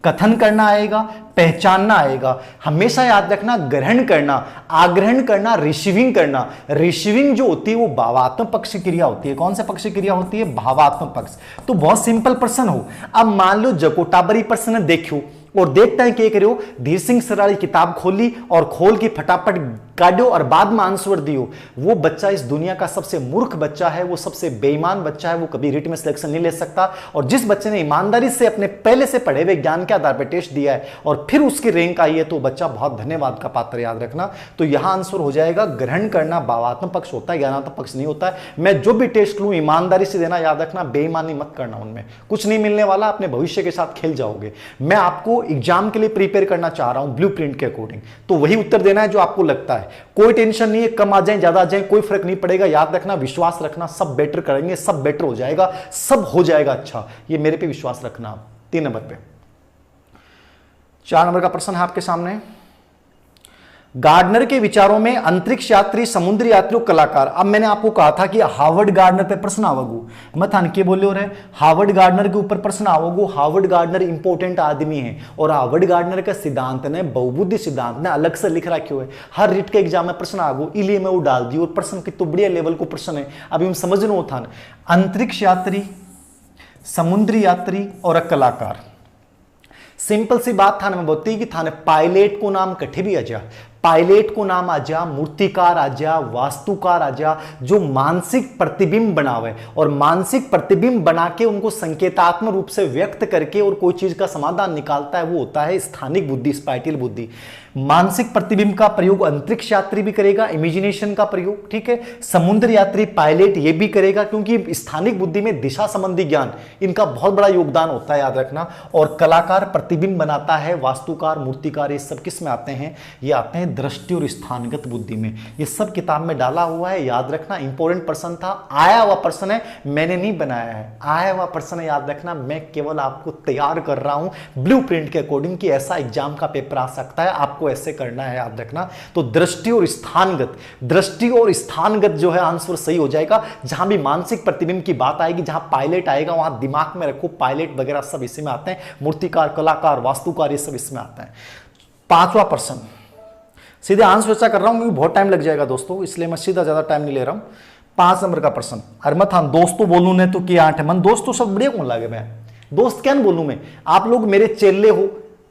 A: कथन करना आएगा, पहचानना आएगा। हमेशा याद रखना ग्रहण करना, आग्रहण करना, रिसीविंग करना। रिसीविंग जो होती है वो भावात्मक पक्ष की क्रिया होती है। कौन सा पक्ष की क्रिया होती है, भावात्मक पक्ष। तो बहुत सिंपल प्रश्न हो। अब मान लो जकोटाबरी प्रश्न देखो और देखते हैं क्या करो, धीर सिंह सराड़ी किताब खोली और खोल के फटाफट काटो और बाद में आंसर दियो। वो बच्चा इस दुनिया का सबसे मूर्ख बच्चा है, वो सबसे बेईमान बच्चा है, वो कभी रिट में सिलेक्शन नहीं ले सकता। और जिस बच्चे ने ईमानदारी से अपने पहले से पढ़े हुए ज्ञान के आधार पर टेस्ट दिया है और फिर उसकी रैंक आई है तो बच्चा बहुत धन्यवाद का पात्र, याद रखना। तो यहां आंसर हो जाएगा ग्रहण करना भावात्मक पक्ष होता है, ज्ञानात्मक पक्ष नहीं होता है। मैं जो भी टेस्ट लूं ईमानदारी से देना, याद रखना, बेईमानी मत करना, उनमें कुछ नहीं मिलने वाला, अपने भविष्य के साथ खेल जाओगे। मैं आपको एग्जाम के लिए प्रिपेयर करना चाह रहा हूं ब्लूप्रिंट के अकॉर्डिंग, तो वही उत्तर देना है जो आपको लगता है। कोई टेंशन नहीं है, कम आ जाए ज्यादा आ जाए कोई फर्क नहीं पड़ेगा। याद रखना, विश्वास रखना, सब बेटर करेंगे, सब बेटर हो जाएगा, सब हो जाएगा अच्छा, ये मेरे पे विश्वास रखना। 3 नंबर पे, 4 नंबर का प्रश्न है आपके सामने। गार्डनर के विचारों में अंतरिक्ष यात्री, समुद्री यात्री और कलाकार। अब मैंने आपको कहा था कि हार्वर्ड गार्डनर पे प्रश्न आवगू, मत के बोले हो रहे, हार्वर्ड गार्डनर के ऊपर प्रश्न आवगू। हार्वर्ड गार्डनर इंपॉर्टेंट आदमी है और हार्वर्ड गार्डनर का सिद्धांत ने, बहुबुद्धि सिद्धांत ने अलग से लिख रखे हुए, हर रिट के एग्जाम में प्रश्न आगू, इसलिए मैं वो डाल दी। और प्रश्न की तो बढ़िया लेवल को प्रश्न है, अभी हम समझ लो था। अंतरिक्ष यात्री, समुद्री यात्री और कलाकार। सिंपल सी बात था ना, बोलती कि थाने पायलट को नाम कठे भी आ जा, पायलट को नाम आ जा, मूर्तिकार आ जा, वास्तुकार आ जा, जो मानसिक प्रतिबिंब बनावे और मानसिक प्रतिबिंब बना के उनको संकेतात्मक रूप से व्यक्त करके और कोई चीज का समाधान निकालता है, वो होता है स्थानिक बुद्धि, स्पाइटियल बुद्धि। मानसिक प्रतिबिंब का प्रयोग अंतरिक्ष यात्री भी करेगा, इमेजिनेशन का प्रयोग, ठीक है। समुद्र यात्री पायलट ये भी करेगा, क्योंकि स्थानिक बुद्धि में दिशा संबंधी ज्ञान, इनका बहुत बड़ा योगदान होता है, याद रखना। और कलाकार प्रतिबिंब बनाता है, वास्तुकार, मूर्तिकार, ये सब किस में आते हैं, ये आते हैं दृष्टि और स्थानगत बुद्धि में। ये सब किताब में डाला हुआ है, याद रखना। इंपॉर्टेंट प्रश्न था, आया हुआ प्रश्न है, मैंने नहीं बनाया है, आया हुआ प्रश्न है, याद रखना। मैं केवल आपको तैयार कर रहा हूं ब्लूप्रिंट के अकॉर्डिंग कि ऐसा एग्जाम का पेपर आ सकता है, आपको ऐसे करना है, याद रखना। तो दृष्टि और स्थानगत, दृष्टि और स्थानगत जो है आंसर सही हो जाएगा। जहां भी मानसिक प्रतिबिंब की बात आएगी, जहां पायलट आएगा, वहां दिमाग में रखो पायलट वगैरह सब इसी में आते हैं, मूर्तिकार, कलाकार, वास्तुकार, ये सब इसमें आता है। 5वां प्रश्न, सीधे आंसर चर्चा कर रहा हूं क्योंकि बहुत टाइम लग जाएगा दोस्तों, इसलिए मैं सीधा ज्यादा टाइम नहीं ले रहा हूं। 5 नंबर का प्रश्न, अरे मत हाँ दोस्तों बोलूं ने तो क्या आठ है मन, दोस्तों सब बढ़िया कौन लगे, मैं दोस्त क्या बोलूं मैं, आप लोग मेरे चेले हो,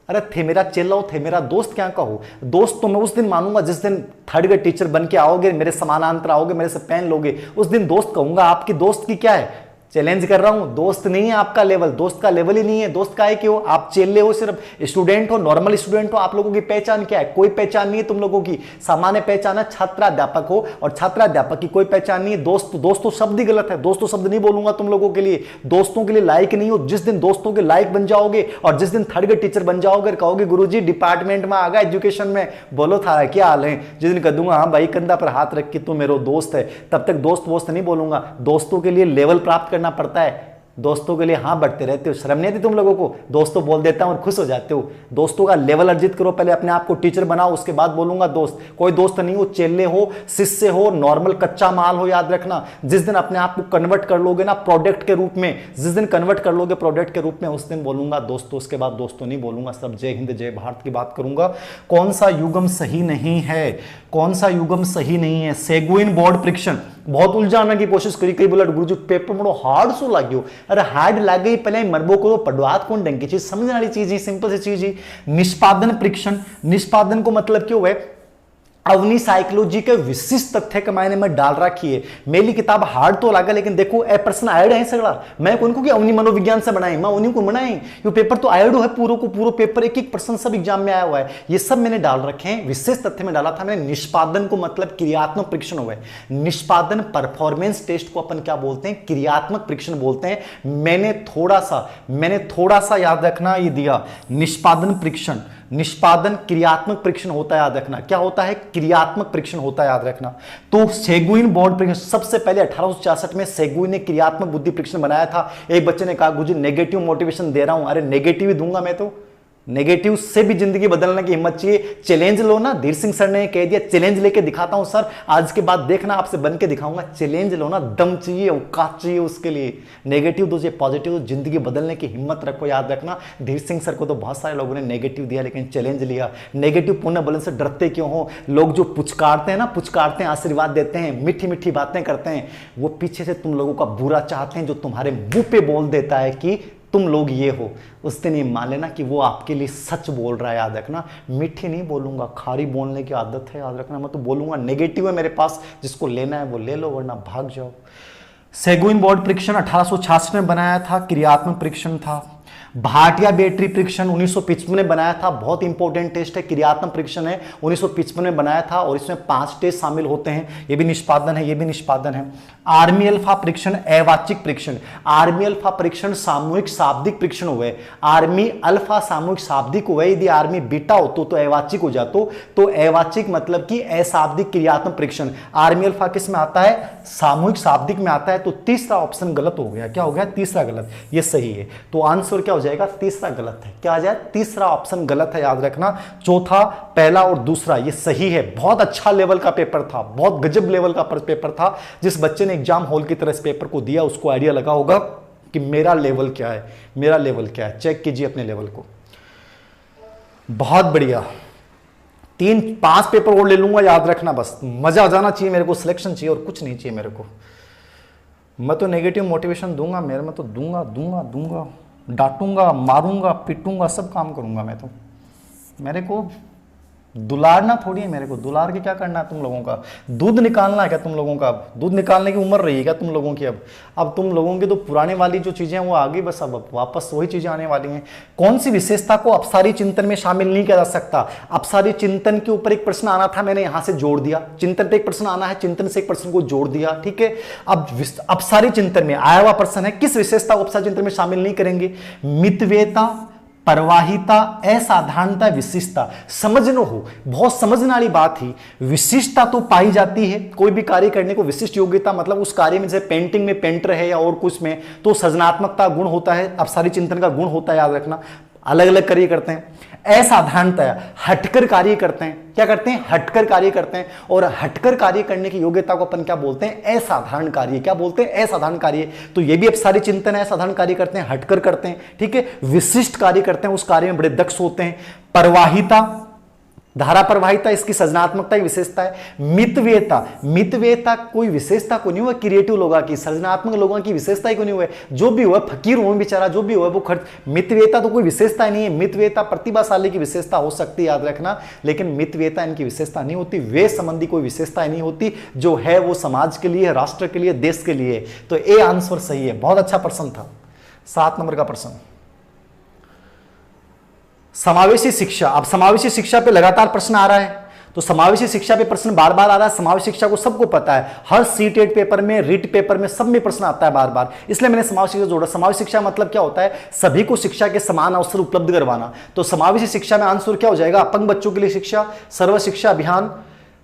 A: अरे थे मेरा चेला हो, थे मेरा दोस्त क्या कहो। दोस्त तो मैं उस दिन मानूंगा जिस दिन थर्ड ग्रेड टीचर बन के आओगे, मेरे समानांतर आओगे, मेरे से पेन लोगे, उस दिन दोस्त कहूंगा। आपकी दोस्त की क्या है, चैलेंज कर रहा हूं, दोस्त नहीं है आपका लेवल, दोस्त का लेवल ही नहीं है। दोस्त का है कि हो, आप चेले हो, सिर्फ स्टूडेंट हो, नॉर्मल स्टूडेंट हो। आप लोगों की पहचान क्या है, कोई पहचान नहीं है तुम लोगों की। सामान्य पहचान है छात्राध्यापक हो, और छात्राध्यापक की कोई पहचान नहीं है। दोस्तों शब्द ही गलत है, दोस्तों शब्द नहीं बोलूंगा तुम लोगों के लिए। दोस्तों के लिए लायक नहीं हो। जिस दिन दोस्तों के लायक बन जाओगे और जिस दिन थर्ड ग्रेड टीचर बन जाओगे, कहोगे गुरुजी डिपार्टमेंट में आ गया एजुकेशन में, बोलो थारा क्या हाल है, जिस दिन कह दूंगा हाँ भाई कंधा पर हाथ रख के तू मेरा दोस्त है, तब तक दोस्त वोस्त नहीं बोलूंगा। दोस्तों के लिए लेवल प्राप्त करना पड़ता है, दोस्तों के लिए हाँ बढ़ते रहते हो, शर्म नहीं आती तुम लोगों को? दोस्तों बोल देता हूं और खुश हो जाते हो। दोस्तों का लेवल अर्जित करो, पहले अपने आप को टीचर बनाओ, उसके बाद बोलूंगा दोस्त। कोई दोस्त नहीं हो, चेले हो, शिष्य हो, नॉर्मल कच्चा माल हो, याद रखना। जिस दिन अपने आप को कन्वर्ट कर लोगे ना प्रोडक्ट के रूप में, जिस दिन कन्वर्ट कर लोगे प्रोडक्ट के रूप में, उस दिन बोलूंगा दोस्तों, उसके बाद दोस्तों नहीं बोलूंगा। सब जय हिंद जय भारत की बात करूंगा। कौन सा युगम सही नहीं है? कौन सा युगम सही नहीं है? सेगुइन बोर्ड परीक्षण बहुत उलझाने की कोशिश करी, कई बोला गुरुजी पेपर बड़ो हार्ड सो लाग्यो। अरे हार्ड लाग गई, पहले मरबो करो, पढ़वात कौन ढंग की चीज, समझने वाली चीज ही, सिंपल सी चीज ही। निष्पादन परीक्षण, निष्पादन को मतलब क्यों है? अवनी साइकोलॉजी के विशिष्ट तथ्य के मायने में डाल रखी है। मेरी किताब हार्ड तो लगा, लेकिन देखो ए प्रश्न आयड है सगड़ा। मैं कौन को कि अवनी मनोविज्ञान से बनाई, मैं उन्हीं को बनाई। ये पेपर तो आयड है पूरा को पूरा पेपर, एक एक प्रश्न सब एग्जाम में आया हुआ है। ये सब मैंने डाल रखे हैं, विशेष तथ्य में डाला था मैंने। निष्पादन को मतलब क्रियात्मक परीक्षण हुआ है। निष्पादन परफॉर्मेंस टेस्ट को अपन क्या बोलते हैं? क्रियात्मक परीक्षण बोलते हैं। मैंने थोड़ा सा याद रखना ये दिया, निष्पादन परीक्षण, निष्पादन क्रियात्मक परीक्षण होता है, याद रखना। क्या होता है? क्रियात्मक परीक्षण होता है, याद रखना। तो सेगुइन बोर्ड परीक्षण सबसे पहले 1866 में सेगुइन ने क्रियात्मक बुद्धि परीक्षण बनाया था। एक बच्चे ने कहा गुरुजी नेगेटिव मोटिवेशन दे रहा हूं। अरे नेगेटिव ही दूंगा मैं तो, नेगेटिव से भी जिंदगी बदलने की हिम्मत चाहिए। चैलेंज लो ना, धीर सिंह सर ने कह दिया चैलेंज लेके दिखाता हूं सर, आज के बाद देखना आपसे बन के दिखाऊंगा। चैलेंज लो ना, दम चाहिए, औकात चाहिए उसके लिए। नेगेटिव दो, पॉजिटिव, जिंदगी बदलने की हिम्मत रखो, याद रखना। धीर सिंह सर को तो बहुत सारे लोगों ने नेगेटिव दिया, लेकिन चैलेंज लिया। नेगेटिव पुण्य बलन से डरते क्यों हो? लोग जो पुचकारते हैं ना, पुचकारते हैं, आशीर्वाद देते हैं, मीठी मीठी बातें करते हैं, वो पीछे से तुम लोगों का बुरा चाहते हैं। जो तुम्हारे मुंह पे बोल देता है कि तुम लोग ये हो, उस दिन ये मान लेना कि वो आपके लिए सच बोल रहा है, याद रखना। मीठी नहीं बोलूंगा, खारी बोलने की आदत है, याद रखना। मैं तो बोलूंगा नेगेटिव है मेरे पास, जिसको लेना है वो ले लो, वरना भाग जाओ। सेगुइन बोर्ड परीक्षण 1866 में बनाया था, क्रियात्मक परीक्षण था। भाटिया बैटरी परीक्षण 1955 में बनाया था, बहुत इंपॉर्टेंट टेस्ट है, क्रियात्मक परीक्षण है, 1955 में बनाया था। और इसमें 5 टेस्ट शामिल होते हैं, ये भी निष्पादन है, ये भी निष्पादन है। आर्मी अल्फा परीक्षण अवाचिक परीक्षण, आर्मी अल्फा परीक्षण सामूहिक शाब्दिक परीक्षण हुए। आर्मी अल्फा सामूहिक शाब्दिक हुए, यदि आर्मी बीटा हो तो अवाचिक हो जातो। तो अवाचिक मतलब कि अशाब्दिक क्रियात्मक परीक्षण। आर्मी अल्फा किस में आता है? सामूहिक शाब्दिक में आता है। तो तीसरा ऑप्शन गलत हो गया। क्या हो गया? तीसरा गलत, ये सही है। तो आंसर क्या हो जाएगा? तीसरा गलत है। क्या आ जाए? तीसरा ऑप्शन गलत है, याद रखना। चौथा, पहला और दूसरा ये सही है। बहुत अच्छा लेवल का पेपर था, बहुत गजब लेवल का पेपर था। जिस बच्चे ने एग्जाम हॉल की तरह इस पेपर को दिया, उसको आइडिया लगा होगा कि मेरा लेवल क्या है, मेरा लेवल क्या है। चेक कीजिए अपने लेवल को। बहुत बढ़िया। 3-5 पेपर और ले लूंगा, याद रखना। बस मजा आ जाना चाहिए मेरे को, सिलेक्शन चाहिए और कुछ नहीं चाहिए मेरे को। मैं तो नेगेटिव मोटिवेशन दूंगा, मेरे में तो दूंगा, डांटूंगा, मारूंगा, पीटूंगा, सब काम करूंगा मैं तो। मेरे को दुलारना थोड़ी है, मेरे को दुलार के क्या करना है तुम लोगों का? दूध निकालना है क्या तुम लोगों का? अब दूध निकालने की उम्र रही है क्या तुम लोगों की? अब तुम लोगों की तो पुराने वाली जो चीजें हैं वो आ गई, बस अब वापस वही चीजें आने वाली हैं। कौन सी विशेषता को अपसारी चिंतन में शामिल नहीं किया जा सकता? अपसारी चिंतन के ऊपर एक प्रश्न आना था, मैंने यहां से जोड़ दिया। चिंतन पे एक प्रश्न आना है, चिंतन से एक प्रश्न को जोड़ दिया, ठीक है। अब अपसारी चिंतन में आया हुआ प्रश्न है, किस विशेषता को अपसारी चिंतन में शामिल नहीं करेंगे? मितव्ययता, परवाहिता, असाधारणता, विशिष्टता। समझनो हो, बहुत समझने वाली बात ही। विशिष्टता तो पाई जाती है, कोई भी कार्य करने को विशिष्ट योग्यता मतलब उस कार्य में, जैसे पेंटिंग में पेंटर है या और कुछ में, तो सृजनात्मकता गुण होता है, अपसारी चिंतन का गुण होता है, याद रखना। अलग अलग कार्य करते हैं। असाधारणता, हटकर कार्य करते हैं। क्या करते हैं? हटकर कार्य करते हैं। और हटकर कार्य करने की योग्यता को अपन क्या बोलते हैं? असाधारण कार्य। क्या बोलते हैं? असाधारण कार्य। तो ये भी अपसारी चिंतन है, असाधारण कार्य करते हैं, हटकर करते हैं, ठीक है। विशिष्ट कार्य करते हैं, उस कार्य में बड़े दक्ष होते हैं। परवाहिता, धारा प्रवाहिता, इसकी सृजनात्मकता की विशेषता है। मितव्ययता, मितव्ययता कोई विशेषता को नहीं हुआ, क्रिएटिव लोगों की, सृजनात्मक लोगों की विशेषता ही को नहीं हुआ। जो भी हुआ फकीर हुआ बेचारा, जो भी हुआ वो खर्च। मितव्ययता तो कोई विशेषता ही नहीं है। मितव्ययता प्रतिभाशाली की विशेषता हो सकती है, याद रखना, लेकिन मितव्ययता इनकी विशेषता नहीं होती। वे संबंधी कोई विशेषता नहीं होती। जो है वो समाज के लिए, राष्ट्र के लिए, देश के लिए। तो ए आंसर सही है। बहुत अच्छा प्रश्न था, 7 नंबर का प्रश्न। समावेशी शिक्षा, अब समावेशी शिक्षा पे लगातार प्रश्न आ रहा है, तो समावेशी शिक्षा पे प्रश्न बार बार आ रहा है। समावेशी शिक्षा को सबको पता है, हर सीटेट पेपर में, रीट पेपर में, सब में प्रश्न आता है बार बार, इसलिए मैंने समावेशी शिक्षा जोड़ा। समावेशी शिक्षा मतलब क्या होता है? सभी को शिक्षा के समान अवसर उपलब्ध करवाना। तो समावेशी शिक्षा में आंसर क्या हो जाएगा? अपंग बच्चों के लिए शिक्षा, सर्व शिक्षा अभियान,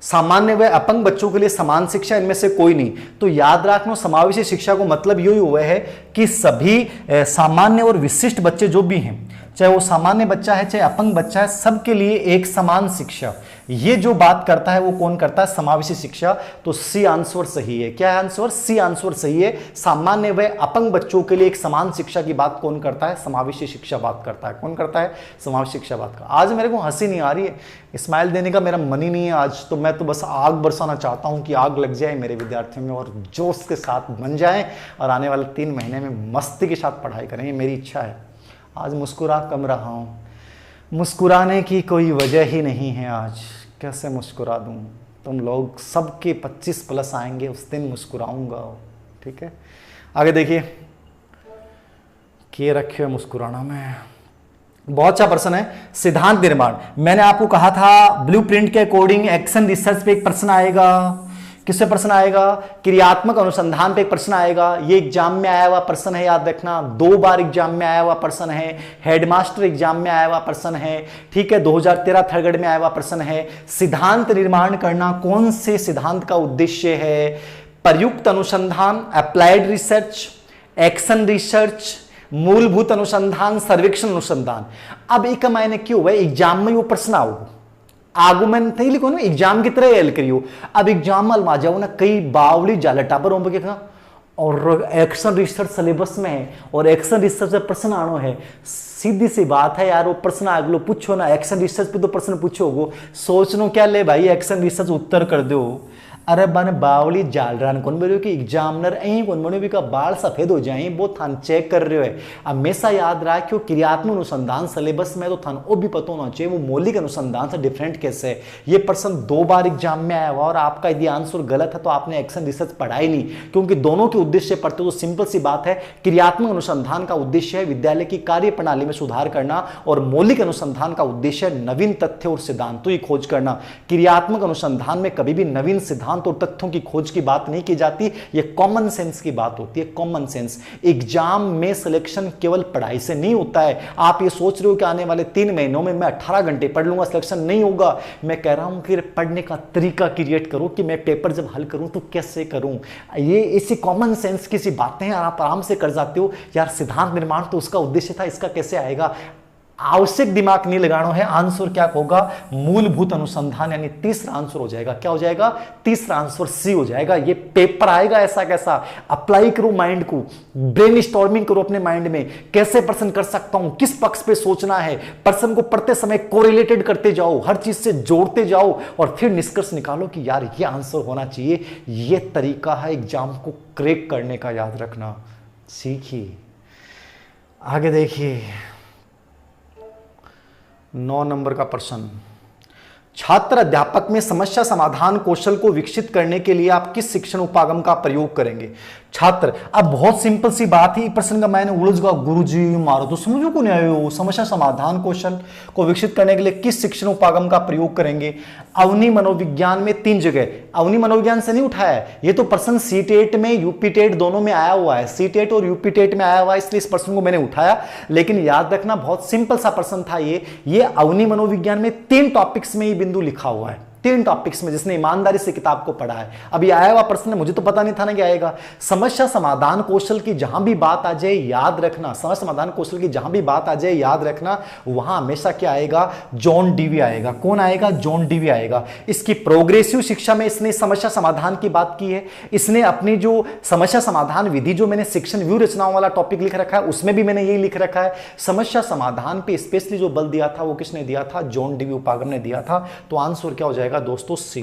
A: सामान्य व अपंग बच्चों के लिए समान शिक्षा इनमें से कोई नहीं। तो याद रखना, समावेशी शिक्षा को मतलब यही हुआ है कि सभी सामान्य और विशिष्ट बच्चे जो भी हैं, चाहे वो सामान्य बच्चा है चाहे अपंग बच्चा है, सबके लिए एक समान शिक्षा। ये जो बात करता है वो कौन करता है? समावेशी शिक्षा। तो सी आंसर सही है। क्या है आंसर? सी आंसर सही है। सामान्य व अपंग बच्चों के लिए एक समान शिक्षा की बात कौन करता है? समावेशी शिक्षा बात करता है। कौन करता है? समावेशी शिक्षा बात का। आज मेरे को हंसी नहीं आ रही है, स्माइल देने का मेरा मन ही नहीं है आज। तो मैं तो बस आग बरसाना चाहता हूं कि आग लग जाए मेरे विद्यार्थियों में और जोश के साथ बन जाए और आने वाले 3 महीने में मस्ती के साथ पढ़ाई करें, मेरी इच्छा है। आज मुस्कुरा कम रहा हूं, मुस्कुराने की कोई वजह ही नहीं है आज। कैसे मुस्कुरा दूं? तुम लोग सबके 25+ आएंगे, उस दिन मुस्कुराऊंगा। ठीक है, आगे देखिए, के रखे मुस्कुराना में। बहुत अच्छा प्रश्न है। सिद्धांत निर्माण, मैंने आपको कहा था ब्लूप्रिंट के अकॉर्डिंग एक्शन रिसर्च पे एक प्रश्न आएगा। किससे प्रश्न आएगा? क्रियात्मक अनुसंधान पे एक प्रश्न आएगा। ये एग्जाम में आया हुआ प्रश्न है, याद रखना। 2 बार एग्जाम में आया हुआ प्रश्न है। हेडमास्टर एग्जाम में आया हुआ प्रश्न है। ठीक है, 2013 थर्ड ग्रेड में आया हुआ प्रश्न है। सिद्धांत निर्माण करना कौन से सिद्धांत का उद्देश्य है? प्रयुक्त अनुसंधान, अप्लाइड रिसर्च, एक्शन रिसर्च, मूलभूत अनुसंधान, सर्वेक्षण अनुसंधान। अब एक मायने क्यों है एग्जाम में वो प्रश्न आओ, आर्गुमेंट नहीं लिखो ना, एग्जाम की तरह एल करियो। अब एग्जाम में आ जाओ ना, कई बावली जालटा पर होंगे का और एक्शन रिसर्च सिलेबस में है और एक्शन रिसर्च से प्रश्न आनो है। सीधी सी बात है यार, वो प्रश्न अगलो पूछो ना, एक्शन रिसर्च पे तो प्रश्न पूछोगो, सोचनो क्या ले भाई एक्शन रिसर्च उत्तर कर दो। अरे बन बावली जाल रहा कौन बोलो कि एग्जामिनर यही कौन बोलो भी का बाल सफेद हो जाए, वो थान चेक कर रहे हो। हमेशा याद रहा क्यों क्रियात्मक अनुसंधान सिलेबस में तो थान वो भी पता होना चाहिए वो मौलिक अनुसंधान से डिफरेंट कैसे है। ये प्रश्न 2 बार एग्जाम में आया हुआ और आपका यदि आंसर गलत है तो आपने एक्शन रिसर्च पढ़ा ही नहीं, क्योंकि दोनों के उद्देश्य पढ़ते तो सिंपल सी बात है। क्रियात्मक अनुसंधान का उद्देश्य है विद्यालय की कार्य प्रणाली में सुधार करना और मौलिक अनुसंधान का उद्देश्य है नवीन तथ्य और सिद्धांतों की खोज करना। क्रियात्मक अनुसंधान में कभी भी नवीन सिद्धांत और तथ्यों की खोज की बात नहीं की जाती, ये कॉमन सेंस की बात होती है। Common sense. एग्जाम में सिलेक्शन केवल पढ़ाई से नहीं होता है। आप ये सोच रहे हो कि आने वाले 3 महीनों में मैं 18 घंटे पढ़ लूंगा सिलेक्शन, नहीं होगा। मैं कह रहा हूं कि पढ़ने का तरीका क्रिएट करो कि मैं पेपर जब हल करूं तो कैसे करूं। ये इसी कॉमन सेंस की सी बातें हैं, आप आराम से कर जाते हो। यार सिद्धांत निर्माण तो उसका उद्देश्य था, इसका कैसे आएगा? आवश्यक दिमाग नहीं लगाना है। आंसर क्या होगा? मूलभूत अनुसंधान, यानी तीसरा आंसर हो जाएगा। क्या हो जाएगा? तीसरा आंसर सी हो जाएगा। ये पेपर आएगा ऐसा कैसा? अप्लाई करो माइंड को, ब्रेनस्टॉर्मिंग करो अपने माइंड में, कैसे प्रश्न कर सकता हूं, किस पक्ष पे सोचना है। प्रश्न को पढ़ते समय कोरिलेटेड करते जाओ, हर चीज से जोड़ते जाओ और फिर निष्कर्ष निकालो कि यार ये आंसर होना चाहिए। ये तरीका है एग्जाम को क्रैक करने का, याद रखना। सीखिए। आगे देखिए 9 नंबर का प्रश्न। छात्र अध्यापक में समस्या समाधान कौशल को विकसित करने के लिए आप किस शिक्षण उपागम का प्रयोग करेंगे? छात्र, अब बहुत सिंपल सी बात है, प्रश्न का मैंने उलझ गया गुरुजी मारो तो समझो को नहीं आयो। समस्या समाधान कौशल को विकसित करने के लिए किस शिक्षण उपागम का प्रयोग करेंगे? अवनी मनोविज्ञान में 3 जगह, अवनी मनोविज्ञान से नहीं उठाया, ये तो प्रश्न सीटेट में यूपीटेट दोनों में आया हुआ है, सीटेट और यूपीटेट में आया हुआ है, इसलिए इस प्रश्न को मैंने उठाया। लेकिन याद रखना बहुत सिंपल सा प्रश्न था ये अवनी मनोविज्ञान में 3 टॉपिक्स में ये बिंदु लिखा हुआ है, 3 टॉपिक्स में, जिसने ईमानदारी से किताब को पढ़ा है। अभी आया हुआ प्रश्न है, मुझे तो पता नहीं था ना कि आएगा। समस्या समाधान कौशल की जहां भी बात आ जाए याद रखना, समस्या समाधान कौशल की जहां भी बात आ जाए याद रखना, वहां हमेशा क्या आएगा? जॉन डीवी आएगा। कौन आएगा? जॉन डीवी आएगा। इसकी प्रोग्रेसिव शिक्षा में इसने समस्या समाधान की बात की है। इसने अपनी जो समस्या समाधान विधि, जो मैंने शिक्षण व्यू रचनाओं वाला टॉपिक लिख रखा है, उसमें भी मैंने यही लिख रखा है। समस्या समाधान पे स्पेशली जो बल दिया था वो किसने दिया था? जॉन डीवी उपागम ने दिया था। तो आंसर क्या हो जाएगा दोस्तों? सी।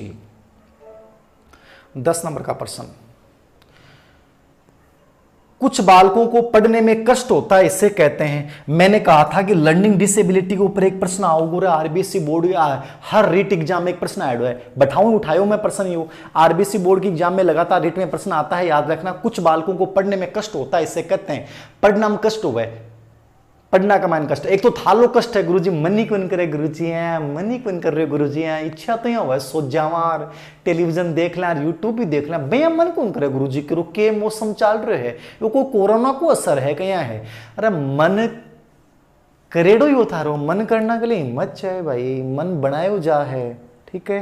A: 10 नंबर का प्रश्न। कुछ बालकों को पढ़ने में कष्ट होता है, इसे कहते हैं। मैंने कहा था कि लर्निंग डिसेबिलिटी के ऊपर एक प्रश्न आओगे, आरबीएससी बोर्ड हर रीट एग्जाम में एक प्रश्न ऐड है। बैठाऊं उठाओ मैं प्रश्न यू, आरबीएससी बोर्ड की एग्जाम में लगातार रीट में प्रश्न आता है, याद रखना। कुछ बालकों को पढ़ने में कष्ट होता है, इसे कहते हैं। पढ़ना में कष्ट हुआ है, पढ़ना का मान कष्ट। एक तो थालो कष्ट है गुरुजी, मन ही कौन करे गुरुजी हैं, मन ही कौन कर रहे गुरुजी हैं, इच्छा तो यहाँ हुआ सो जावार, टेलीविजन देख लें, यूट्यूब भी देख लें, भैया मन कौन करे गुरुजी करो के मौसम चल रहे है, वो को कोरोना को असर है क्या है? अरे मन करेडो ही थारो, मन करना के लिए हिम्मत चाहिए भाई, मन बनाए जा है। ठीक है,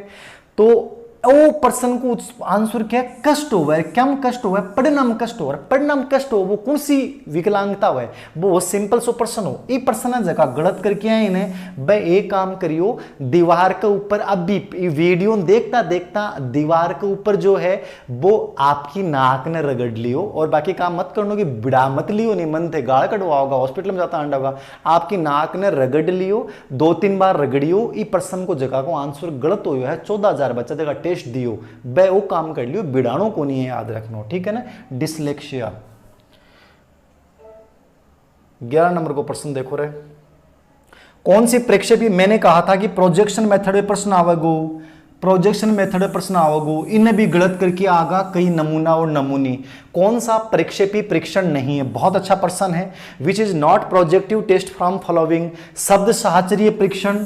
A: तो वो पर्सन को आंसर क्या है, कष्ट हुआ है, क्या कष्ट हुआ है, परिणाम कष्ट हो रहा है, परिणाम कष्ट हो, वो कौन सी विकलांगता हुआ है, वो सिंपल सो पर्सन हो, ये पर्सन जगह गलत करके आए इन्हें। भाई एक काम करियो, दीवार के ऊपर अभी वीडियो देखता देखता दीवार के ऊपर जो है वो आपकी नाक ने रगड़ लियो, और बाकी काम मत करनो कि बिड़ा मत लियो, नहीं मन थे गाड़ कटवा होगा, हॉस्पिटल में जाता अंडा होगा, आपकी नाक ने रगड़ लियो, 2-3 बार रगड़ियो, ई पर्सन को जगह को आंसर गलत हो है, 14,000 बच्चा जगह टेस्ट दियो, बे वो काम कर लियो, बिड़ाणों को नहीं है याद रखना, ठीक है ना। डिसलेक्सिया 11 नंबर को प्रश्न देखो रे, कौन सी प्रक्षेपी, मैंने कहा था कि प्रोजेक्शन मेथड में प्रश्न आवेगो, प्रोजेक्शन मेथड में प्रश्न आवेगो, इन्हें भी गलत करके आगा कई नमूना और नमूनी। कौन सा प्रक्षेपी परीक्षण नहीं है, बहुत अच्छा प्रश्न है। Which is not projective test from following, शब्द साहचर्य परीक्षण,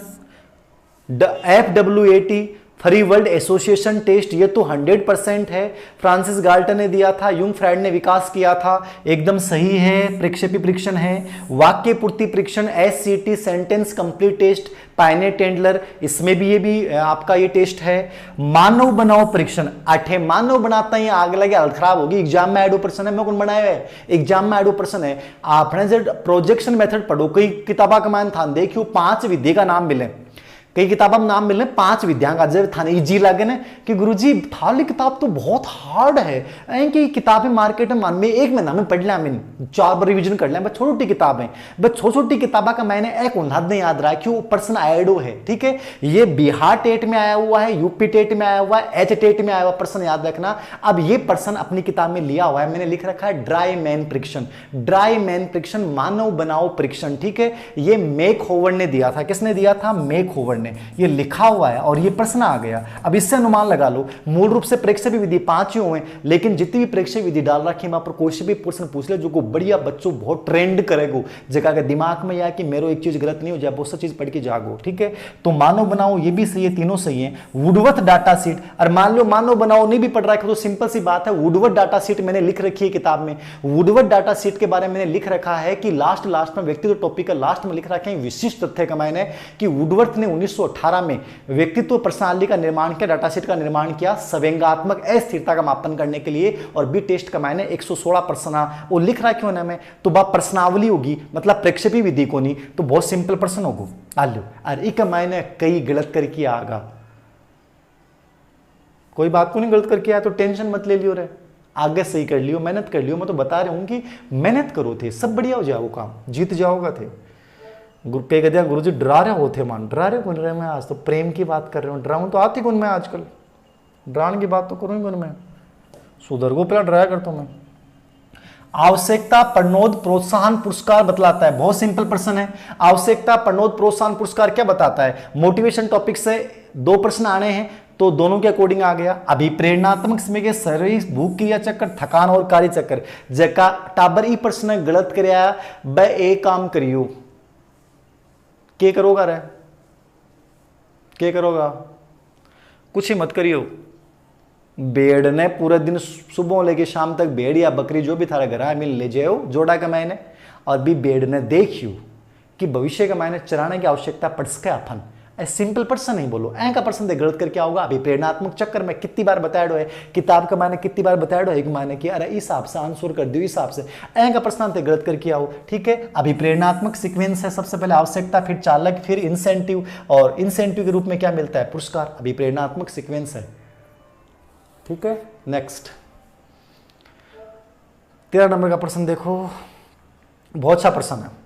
A: FWAT free world association test, ये तो 100% है, फ्रांसिस गाल्टन ने दिया था, यूंग फ्राइड ने विकास किया था, एकदम सही है, प्रक्षेपी परीक्षण है। वाक्य पूर्ति परीक्षण SCT सेंटेंस कंप्लीट टेस्ट, पायने टेंडलर, इसमें भी ये भी आपका ये टेस्ट है। मानव बनाओ परीक्षण, 8 मानव बनाता ही आग लगे हालत खराब होगी, एग्जाम में एडो पर्सन है, मैं कौन बनाया है, एग्जाम में एडो पर्सन है। आपने जब प्रोजेक्शन मेथड पढ़ो, कई किताबा का मान था देखियो 5 विधि का नाम मिले, कई किताबों में नाम मिलने 5 विद्या का, जब थाने इजी लगे ना कि गुरुजी थाली किताब तो बहुत हार्ड है, कि किताबें मार्केट में मान में 1 महीना में पढ़ लिया, मैंने 4 बार रिवीजन कर लिया, बस छोटी छोटी किताबें, बस छोटी छोटी किताबा का मैंने एक उन्हाद नहीं याद रहा क्यों पर्सन आयडो है, ठीक है। ये बिहार टेट में आया हुआ है, यूपी टेट में आया हुआ है, एच टेट में आया हुआ पर्सन याद रखना। अब ये पर्सन अपनी किताब में लिया हुआ है, मैंने लिख रखा है ड्राई मैन परीक्षण, ड्राई मैन परीक्षण, मानव बनाओ परीक्षण, ठीक है। ये मेक होवर ने दिया था, किसने दिया था, मेक होवर, ये लिखा हुआ है और ये प्रश्न आ गया। अब इससे अनुमान लगा लो, मूल रूप से प्रेक्षेपी विधि 5 ही हुए, लेकिन जितनी भी प्रेक्षेपी विधि डाल रखी है, पर कोई से भी प्रश्न पूछ ले जो को बढ़िया बच्चों बहुत ट्रेंड करेगो, जगह के दिमाग में या कि मेरे एक चीज गलत नहीं हो जाए, बहुत सा चीज पढ़ के जागो, ठीक है। तो मानव बनाओ ये भी सही है, तीनों सही है। वुडवर्थ डाटा सीट, और मान लो मानव बनाओ नहीं भी पढ़ रहा है तो सिंपल सी बात है, वुडवर्थ डाटा सीट मैंने लिख रखी है किताब में। वुडवर्थ डाटा सीट के बारे में मैंने लिख रखा है कि लास्ट में व्यक्तित्व टॉपिक का लास्ट में लिख रखे हैं विशिष्ट तथ्य का मैंने, कि वुडवर्थ ने 1918 में व्यक्तित्व प्रश्नावली का निर्माण किया, डाटासेट का निर्माण किया संवेगात्मक अस्थिरता का मापन करने के लिए, और बी टेस्ट का मैंने 116 प्रश्न वो लिख रहा क्यों ना मैं, तो बात प्रश्नावली होगी, मतलब प्रक्षेपी विधि को नहीं, तो बहुत सिंपल प्रश्न होगा। आलू अरे एक मैंने कई गलत करके आगा, कोई बात को नहीं गलत करके आया तो टेंशन मत ले लियो रे, आगे सही कर लियो, मेहनत कर लियो। मैं तो बता रहा हूं कि मेहनत करो थे, सब बढ़िया हो जाओ, काम जीत जाओगा थे। कई कहते हैं गुरुजी डरा रहे होते, मान डरा रहे कौन रहे, मैं आज तो प्रेम की बात कर रहा हूँ, डराऊँ तो आती कौन मैं, आजकल डराने की बात तो करूँ कौन मैं, सुधर को पहला डराया करता हूँ मैं। आवश्यकता प्रणोद प्रोत्साहन पुरस्कार बतलाता है, बहुत सिंपल प्रश्न है। आवश्यकता प्रणोद प्रोत्साहन पुरस्कार क्या बताता है, मोटिवेशन टॉपिक से 2 प्रश्न आने हैं, तो दोनों के अकॉर्डिंग आ गया। अभी प्रेरणात्मक समय के शरीर भूख क्रिया चक्कर, थकान और कार्य चक्कर, जका टाबर ई प्रश्न गलत कराया, ब एक काम करियो, के करोगा रे, के करोगा, कुछ ही मत करियो। भेड़ ने पूरे दिन सुबह लेके शाम तक भेड़ या बकरी जो भी थारा घर है मिल ले जाओ जोड़ा का मैंने, और भी भेड़ ने देखियो कि भविष्य का मैंने चराने की आवश्यकता पड़ सके अपन, सिंपल पर्सन नहीं बोलो, ऐ का पर्सन दे गलत करके आओगा। अभी प्रेरणात्मक चक्कर में कितनी बार बताया है, किताब का मैंने कितनी बार बताया है, मैंने कि अरे इस हिसाब से आंसर कर दियो, इस हिसाब से ऐ का पर्सन दे गलत करके आओ, ठीक है। अभी प्रेरणात्मक सीक्वेंस है, सबसे पहले आवश्यकता, फिर चालक, फिर इंसेंटिव, और इंसेंटिव के रूप में क्या मिलता है, पुरस्कार। अभी प्रेरणात्मक सीक्वेंस है, ठीक है। नेक्स्ट 13 नंबर का प्रश्न देखो, बहुत अच्छा प्रश्न है,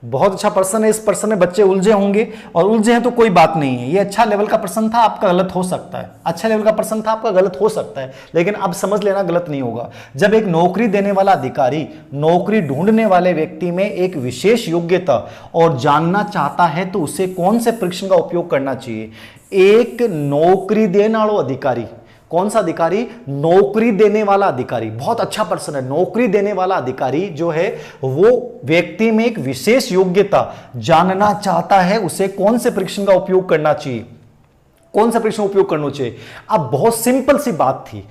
A: बहुत अच्छा प्रश्न है। इस प्रश्न में बच्चे उलझे होंगे, और उलझे हैं तो कोई बात नहीं है, ये अच्छा लेवल का प्रश्न था, आपका गलत हो सकता है, अच्छा लेवल का प्रश्न था, आपका गलत हो सकता है, लेकिन अब समझ लेना गलत नहीं होगा। जब एक नौकरी देने वाला अधिकारी नौकरी ढूंढने वाले व्यक्ति में एक विशेष योग्यता और जानना चाहता है, तो उसे कौन से परीक्षण का उपयोग करना चाहिए। एक नौकरी देने वाला अधिकारी, कौन सा अधिकारी, नौकरी देने वाला अधिकारी, बहुत अच्छा प्रश्न है। नौकरी देने वाला अधिकारी जो है वो व्यक्ति में एक विशेष योग्यता जानना चाहता है, उसे कौन से परीक्षण का उपयोग करना चाहिए, कौन सा परीक्षण उपयोग करना चाहिए। अब बहुत सिंपल सी बात थी,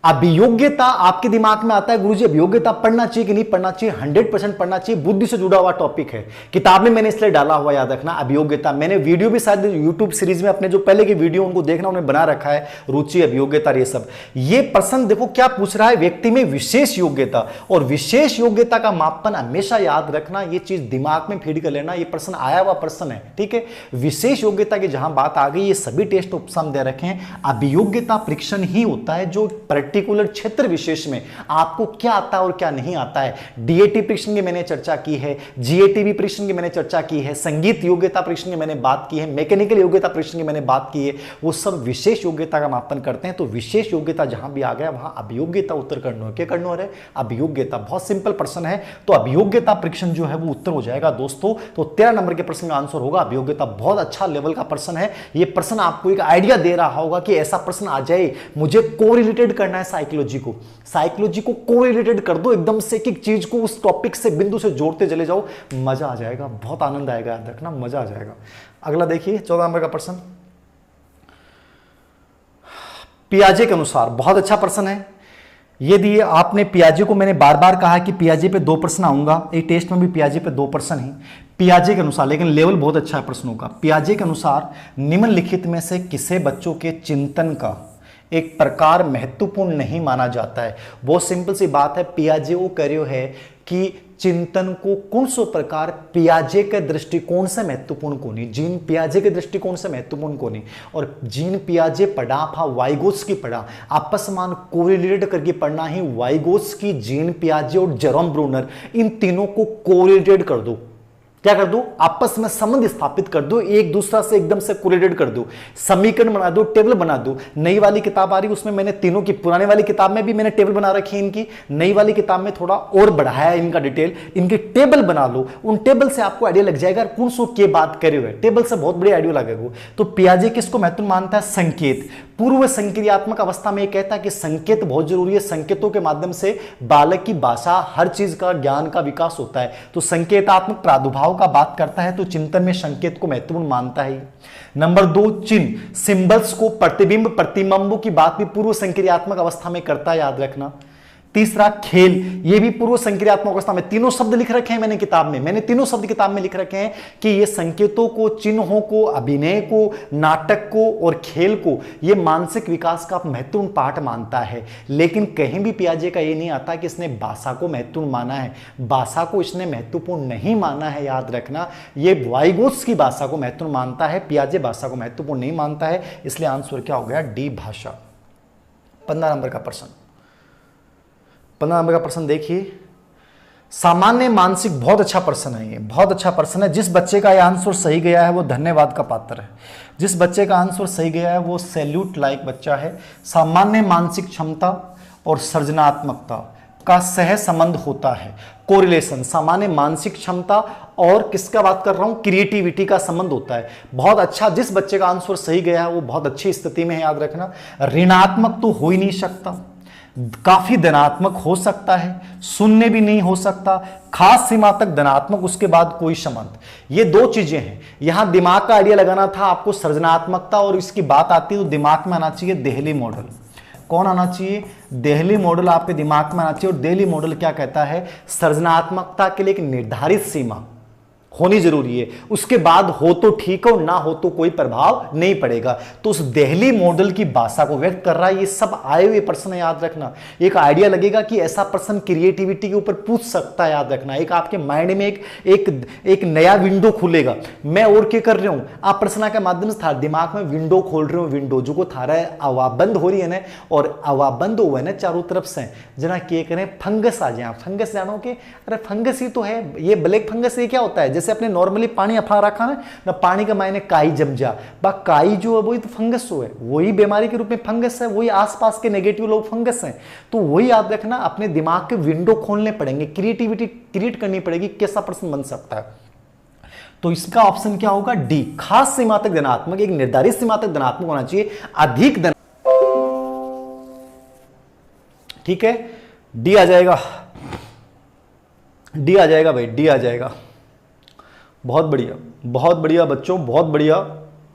A: अभियोग्यता आपके दिमाग में आता है गुरुजी अभियोग्यता पढ़ना चाहिए कि नहीं पढ़ना चाहिए? 100% पढ़ना चाहिए, बुद्धि से जुड़ा हुआ टॉपिक है। किताब में मैंने इसलिए डाला हुआ, याद रखना, अभियोग्यता। मैंने वीडियो भी शायद यूट्यूब सीरीज में अपने जो पहले के वीडियो उनको देखना, उन्हें बना रखा है, रुचि, अभियोग्यता, ये सब। ये प्रश्न देखो क्या पूछ रहा है, व्यक्ति में विशेष योग्यता, और विशेष योग्यता का मापन हमेशा याद रखना, ये चीज दिमाग में फीड कर लेना। ये प्रश्न आया हुआ प्रश्न है, ठीक है। विशेष योग्यता की जहां बात आ गई, ये सभी टेस्ट उपसम दे रखे हैं। अभियोग्यता परीक्षण ही होता है जो पर्टिकुलर क्षेत्र विशेष में आपको क्या आता है और क्या नहीं आता है। डीएटी परीक्षण की मैंने चर्चा की है, जीएटीवी परीक्षण की मैंने चर्चा की है, संगीत योग्यता परीक्षण की मैंने बात की है, मैकेनिकल योग्यता परीक्षण की मैंने बात की है। वो सब विशेष योग्यता का मापन करते हैं। तो विशेष योग्यता जहां भी आ गया वहां अभियोग्यता उत्तर करना है। क्या करना है? अभियोग्यता। बहुत सिंपल प्रश्न है, तो अभियोग्यता परीक्षण जो है वो उत्तर हो जाएगा दोस्तों। तो 13 नंबर के प्रश्न का आंसर होगा अभियोग्यता। बहुत अच्छा लेवल का प्रश्न है ये प्रश्न, आपको एक आइडिया दे रहा होगा कि ऐसा प्रश्न आ जाए, मुझे कोरिलेटेड करना है साइकोलॉजी को कोरिलेटेड कर दो एकदम से, एक चीज को उस टॉपिक से बिंदु से जोड़ते चले जाओ, मजा आ जाएगा, बहुत आनंद आएगा, याद रखना, मजा आ जाएगा। अगला देखिए 14 नंबर का प्रश्न, पियाजे के अनुसार। बहुत अच्छा प्रश्न है ये दिए आपने। पियाजे को मैंने बार बार कहा कि पियाजे पे 2 प्रश्न आऊंगा, एक टेस्ट में भी पियाजे पे 2 प्रश्न ही पियाजे के अनुसार, लेकिन लेवल बहुत अच्छा है प्रश्नों का। पियाजे के अनुसार निम्नलिखित में से किसे बच्चों के चिंतन का एक प्रकार महत्वपूर्ण नहीं माना जाता है? बहुत सिंपल सी बात है, पियाजे वो कह रहे है कि चिंतन को कौन सो प्रकार पियाजे के दृष्टिकोण से महत्वपूर्ण कोनी, जीन पियाजे के दृष्टिकोण से महत्वपूर्ण कोनी। और जीन पियाजे पढ़ा था वाइगोत्स्की पढ़ा, आपस मान कोरिलेट करके पढ़ना ही। वाइगोत्स्की, जीन पियाजे और जेरोम ब्रूनर, इन तीनों को कोरिलेट कर दो। क्या कर दो? आपस में संबंध स्थापित कर दो, एक दूसरा से एकदम से कोरिलेट कर दो, समीकरण बना दो, टेबल बना दो। नई वाली किताब आ रही, उसमें मैंने तीनों की, पुराने वाली किताब में भी मैंने टेबल बना रखी है इनकी, नई वाली किताब में थोड़ा और बढ़ाया है इनका डिटेल। इनकी टेबल बना लो, उन टेबल से आपको आइडिया लग जाएगा कौन सो के बात करे हुए, टेबल से बहुत बड़ी आइडिया लगेगा। तो पियाजे किसको महत्वपूर्ण मानता है? संकेत। पूर्व संक्रियात्मक अवस्था में कहता है कि संकेत बहुत जरूरी है, संकेतों के माध्यम से बालक की भाषा, हर चीज का ज्ञान का विकास होता है। तो संकेतात्मक प्रादुर्भाव का बात करता है, तो चिंतन में संकेत को महत्वपूर्ण मानता है। नंबर 2, चिन्ह, सिंबल्स को, प्रतिबिंब, प्रतिबिंबों की बात भी पूर्व संक्रियात्मक अवस्था में करता है, याद रखना। तीसरा, खेल, ये भी पूर्व संक्रियात्मक अवस्था में। तीनों शब्द लिख रखे हैं मैंने किताब में, मैंने तीनों शब्द किताब में लिख रखे हैं कि ये संकेतों को, चिन्हों को, अभिनय को, नाटक को और खेल को ये मानसिक विकास का महत्वपूर्ण पार्ट मानता है। लेकिन कहीं भी पियाजे का ये नहीं आता कि इसने भाषा को महत्वपूर्ण माना है, भाषा को इसने महत्वपूर्ण नहीं माना है, याद रखना। ये वाइगोत्स्की भाषा को महत्वपूर्ण मानता है, पियाजे भाषा को महत्वपूर्ण नहीं मानता है। इसलिए आंसर क्या हो गया? डी, भाषा। 15 नंबर का प्रश्न, 15 नंबर का प्रश्न देखिए, सामान्य मानसिक। बहुत अच्छा प्रश्न है ये, बहुत अच्छा प्रश्न है। जिस बच्चे का यह आंसर सही गया है वो धन्यवाद का पात्र है। जिस बच्चे का आंसर सही गया है वो सैल्यूट लाइक बच्चा है। सामान्य मानसिक क्षमता और सृजनात्मकता का सह संबंध होता है, कोरिलेशन। सामान्य मानसिक क्षमता और किसका बात कर रहा हूं? क्रिएटिविटी का संबंध होता है। बहुत अच्छा, जिस बच्चे का आंसर सही गया है वो बहुत अच्छी स्थिति में है, याद रखना। ऋणात्मक तो हो ही नहीं सकता, काफी धनात्मक हो सकता है, शून्य भी नहीं हो सकता, खास सीमा तक धनात्मक, उसके बाद कोई संबंध। ये 2 चीजें हैं। यहां दिमाग का आइडिया लगाना था आपको, सृजनात्मकता, और इसकी बात आती है तो दिमाग में आना चाहिए देहली मॉडल। कौन आना चाहिए? देहली मॉडल आपके दिमाग में आना चाहिए। और देहली मॉडल क्या कहता है? सृजनात्मकता के लिए एक निर्धारित सीमा होनी जरूरी है, उसके बाद हो तो ठीक हो, ना हो तो कोई प्रभाव नहीं पड़ेगा। तो उस देहली मॉडल की भाषा को व्यक्त कर रहा है। ये सब आए हुए प्रश्न है, याद रखना। एक आइडिया लगेगा कि ऐसा प्रश्न क्रिएटिविटी के ऊपर पूछ सकता है, याद रखना। एक आपके माइंड में एक नया विंडो खुलेगा। मैं और क्या कर रहा हूं? आप प्रश्न के माध्यम से दिमाग में विंडो खोल रहे हो, विंडो जो को थारा हवा बंद हो रही है ना, और हवा बंद हुआ है ना चारों तरफ से, जना क्या करें, फंगस आ जाए। फंगस जानो कि अरे फंगस ही तो है, ये ब्लैक फंगस। ये क्या होता है? जैसे अपने नॉर्मली पानी अफा रखा ना, पानी का मायने काई जम जा, बा काई जो है वही तो फंगस हो है, वही बीमारी के रूप में फंगस है, वही आसपास के नेगेटिव लोग फंगस हैं। तो वही याद रखना, अपने दिमाग के विंडो खोलने पड़ेंगे, क्रिएटिविटी क्रिएट करनी पड़ेगी, कैसा प्रश्न बन सकता है। तो इसका ऑप्शन क्या होगा? डी, खास सीमा तक धनात्मक, एक निर्धारित सीमा तक धनात्मक होना चाहिए, अधिक धन। ठीक है, डी आ जाएगा, डी आ जाएगा भाई, डी आ जाएगा। बहुत बढ़िया, बहुत बढ़िया बच्चों, बहुत बढ़िया।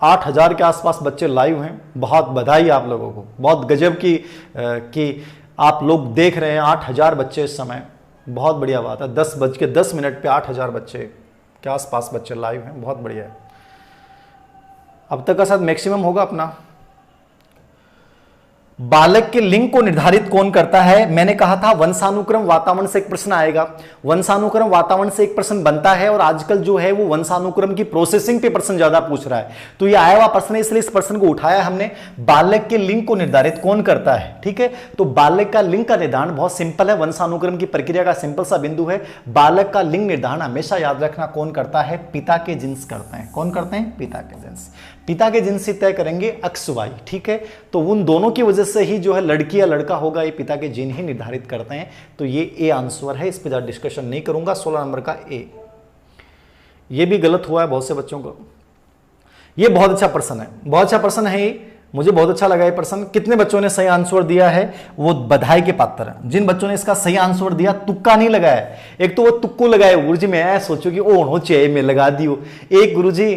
A: 8,000 के आसपास बच्चे लाइव हैं। बहुत बधाई आप लोगों को, बहुत गजब की आप लोग देख रहे हैं। 8,000 बच्चे इस समय, बहुत बढ़िया बात है। 10:10 पे 8,000 बच्चे के आसपास बच्चे लाइव हैं, बहुत बढ़िया है। अब तक का साथ मैक्सिमम होगा अपना। बालक के लिंग को निर्धारित कौन करता है? मैंने कहा था वंशानुक्रम वातावरण से एक प्रश्न आएगा। वंशानुक्रम वातावरण से एक प्रश्न बनता है और आजकल जो है वो वंशानुक्रम की प्रोसेसिंग पे प्रश्न ज्यादा पूछ रहा है, तो ये आया हुआ प्रश्न है, इसलिए इस प्रश्न को उठाया हमने। बालक के लिंग को निर्धारित कौन करता है? ठीक है, तो बालक का लिंग का निर्धारण बहुत सिंपल है, वंशानुक्रम की प्रक्रिया का सिंपल सा बिंदु है। बालक का लिंग निर्धारण हमेशा याद रखना कौन करता है? पिता के जिन्स करते हैं। कौन करते हैं? पिता के जिन्स। पिता के जिन्स से तय करेंगे XY। ठीक है, तो उन दोनों की वजह से ही जो है लड़की या लड़का होगा, ये पिता के जिन ही निर्धारित करते हैं। तो ये ए आंसर है, इस पर ज्यादा डिस्कशन नहीं करूंगा। 16 नंबर का ए। ये भी गलत हुआ है बहुत से बच्चों को। ये बहुत अच्छा प्रश्न है, बहुत अच्छा प्रश्न है ये, मुझे बहुत अच्छा लगा ये प्रश्न। कितने बच्चों ने सही आंसर दिया है वो बधाई के पात्र हैं। जिन बच्चों ने इसका सही आंसर दिया, तुक्का नहीं लगाया, एक तो वो तुक्को लगाए, गुरुजी मैं सोचो कि ओ हो चे में लगा दियो। एक गुरुजी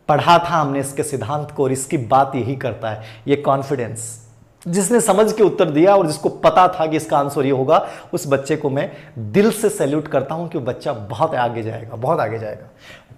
A: पढ़ा था हमने इसके सिद्धांत को और इसकी बात यही करता है, ये कॉन्फिडेंस। जिसने समझ के उत्तर दिया और जिसको पता था कि इसका आंसर ये होगा, उस बच्चे को मैं दिल से सैल्यूट करता हूं कि वो बच्चा बहुत आगे जाएगा, बहुत आगे जाएगा।